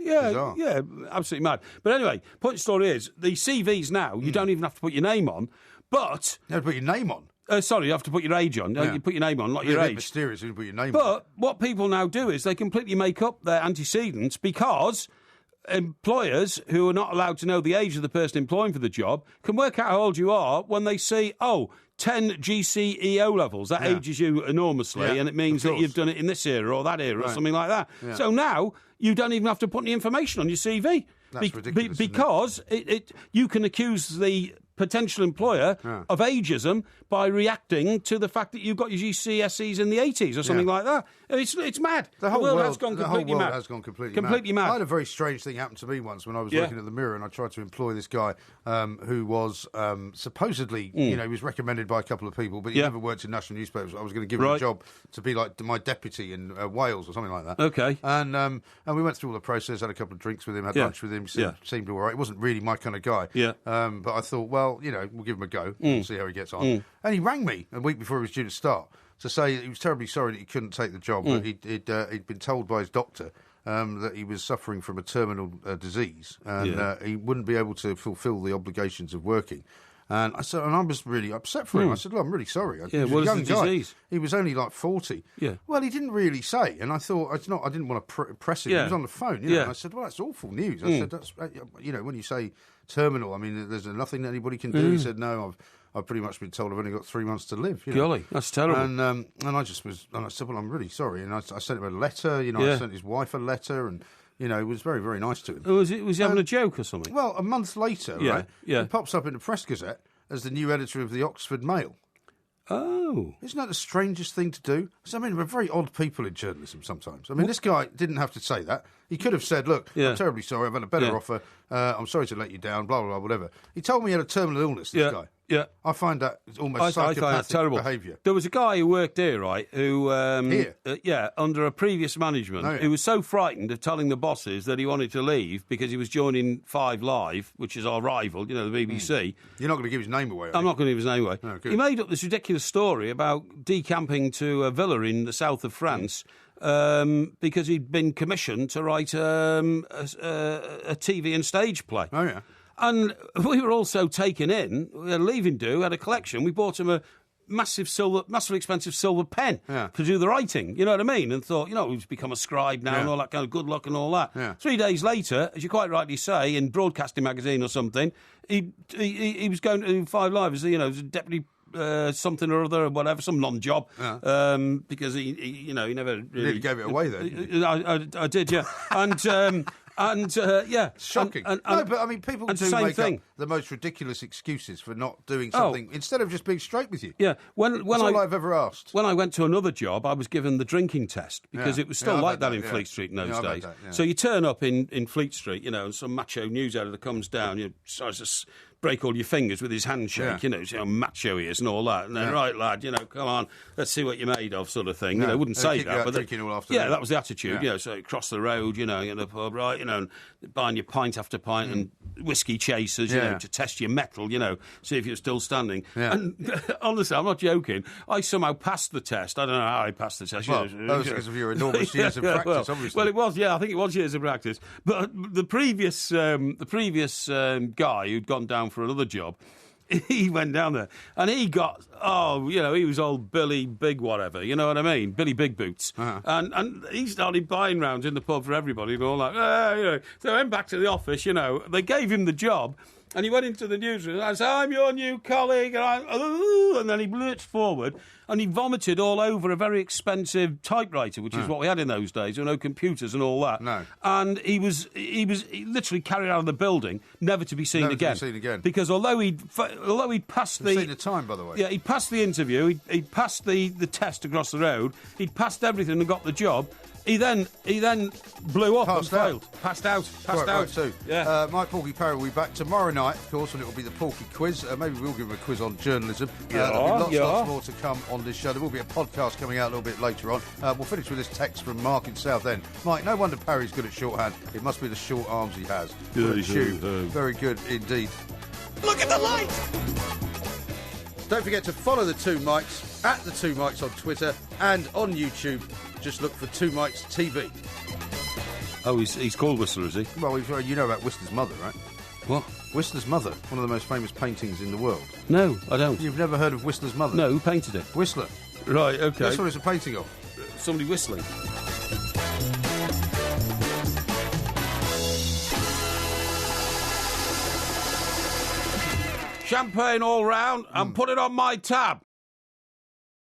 absolutely mad. But anyway, point of the story is, the CVs now, you don't even have to put your name on, but... You have to put your name on? Sorry, you have to put your age on. You put your name on, not your age. Mysterious, you put your name on. But what people now do is they completely make up their antecedents because employers who are not allowed to know the age of the person employing for the job can work out how old you are when they see, 10 GCE levels. That ages you enormously, and it means that you've done it in this era or that era or something like that. Yeah. So now you don't even have to put any information on your CV. That's ridiculous, because you can accuse the potential employer of ageism by reacting to the fact that you've got your GCSEs in the 80s or something like that. It's mad. The whole world has gone completely mad. Has gone completely mad. I had a very strange thing happen to me once when I was working at the Mirror, and I tried to employ this guy who was supposedly, he was recommended by a couple of people, but he never worked in national newspapers. I was going to give him a job to be like my deputy in Wales or something like that. Okay. And we went through all the process, had a couple of drinks with him, had lunch with him, seemed all right. He wasn't really my kind of guy. Yeah. But I thought, well, we'll give him a go and see how he gets on. And he rang me a week before he was due to start to say he was terribly sorry that he couldn't take the job, but he'd been told by his doctor that he was suffering from a terminal disease and he wouldn't be able to fulfil the obligations of working. And I said, and I was really upset for him. I said, "Look, I'm really sorry." He was a young guy. Disease? He was only like 40. Yeah. Well, he didn't really say, and I thought I didn't want to press him. He was on the phone. And I said, "Well, that's awful news." I said, "That's when you say terminal, I mean, there's nothing that anybody can do." He said, "No, I've pretty much been told I've only got 3 months to live." Golly, that's terrible. And I just was, and I said, "Well, I'm really sorry." And I sent him a letter. I sent his wife a letter, and it was very, very nice to him. Was he having a joke or something? Well, a month later, he pops up in the Press Gazette as the new editor of the Oxford Mail. Oh. Isn't that the strangest thing to do? I mean, we're very odd people in journalism sometimes. I mean, this guy didn't have to say that. He could have said, "Look, I'm terribly sorry, I've had a better offer, I'm sorry to let you down, blah, blah, blah, whatever." He told me he had a terminal illness, this guy. Yeah. I find that almost psychopathic behaviour. There was a guy who worked here, right, who... Here? Under a previous management, who was so frightened of telling the bosses that he wanted to leave because he was joining 5 Live, which is our rival, the BBC. You're not going to give his name away, I'm not going to give his name away. No, he made up this ridiculous story about decamping to a villa in the south of France because he'd been commissioned to write a TV and stage play. Oh, yeah. And we were also taken in. We had a leaving do, had a collection. We bought him a massively expensive silver pen to do the writing. You know what I mean? And thought, he's become a scribe now and all that kind of good luck and all that. Yeah. 3 days later, as you quite rightly say, in Broadcasting Magazine or something, he was going to 5 Live as a deputy something or other, or whatever, some non-job, because he never really... Nearly gave it away then. I did, yeah. And shocking. No, but I mean, people do make up the most ridiculous excuses for not doing something instead of just being straight with you. Yeah, that's all I've ever asked. When I went to another job, I was given the drinking test because it was still like that in Fleet Street in those days. So you turn up in Fleet Street, and some macho news editor comes down, starts to break all your fingers with his handshake, you know, macho he is and all that. And then, right, lad, you know, come on, let's see what you're made of, sort of thing. You know, wouldn't say that, but drinking all afternoon. that was the attitude. You know, so cross the road, you know, in the pub, right, you know, and buying your pint after pint and whiskey chasers, you know, to test your mettle, you know, see if you're still standing. Yeah. And honestly, I'm not joking. I somehow passed the test. I don't know how I passed the test. Well, that was because of your enormous years of practice, obviously. Well, it was. Yeah, I think it was years of practice. But the previous guy who'd gone down for another job, he went down there and he got, he was old Billy Big whatever, you know what I mean? Billy Big Boots. And he started buying rounds in the pub for everybody and all that. You know. So I went back to the office, you know. They gave him the job and he went into the newsroom and I said, I'm your new colleague. And then he blitzed forward and he vomited all over a very expensive typewriter, which is what we had in those days. There were no computers and all that. No. And he literally carried out of the building, never to be seen again. Because although he'd passed You've seen the time, by the way. Yeah, he passed the interview, he'd passed the test across the road, he'd passed everything and got the job. He then blew up and failed. Passed out. Right, too. Yeah. Mike Porky Parry will be back tomorrow night, of course, when it will be the Porky Quiz. Maybe we'll give him a quiz on journalism. There'll be lots more to come on this show. There will be a podcast coming out a little bit later on. We'll finish with this text from Mark in Southend. Mike, no wonder Parry's good at shorthand. It must be the short arms he has. Very good indeed. Look at the light! Don't forget to follow the Two Mics at the Two Mics on Twitter and on YouTube. Just look for Two Mics TV. Oh, he's called Whistler, is he? Well, you know about Whistler's mother, right? What? Whistler's Mother, one of the most famous paintings in the world. No, I don't. You've never heard of Whistler's Mother? No, who painted it? Whistler. Right, okay. That's what it's a painting of. Somebody whistling. Champagne all round and put it on my tab.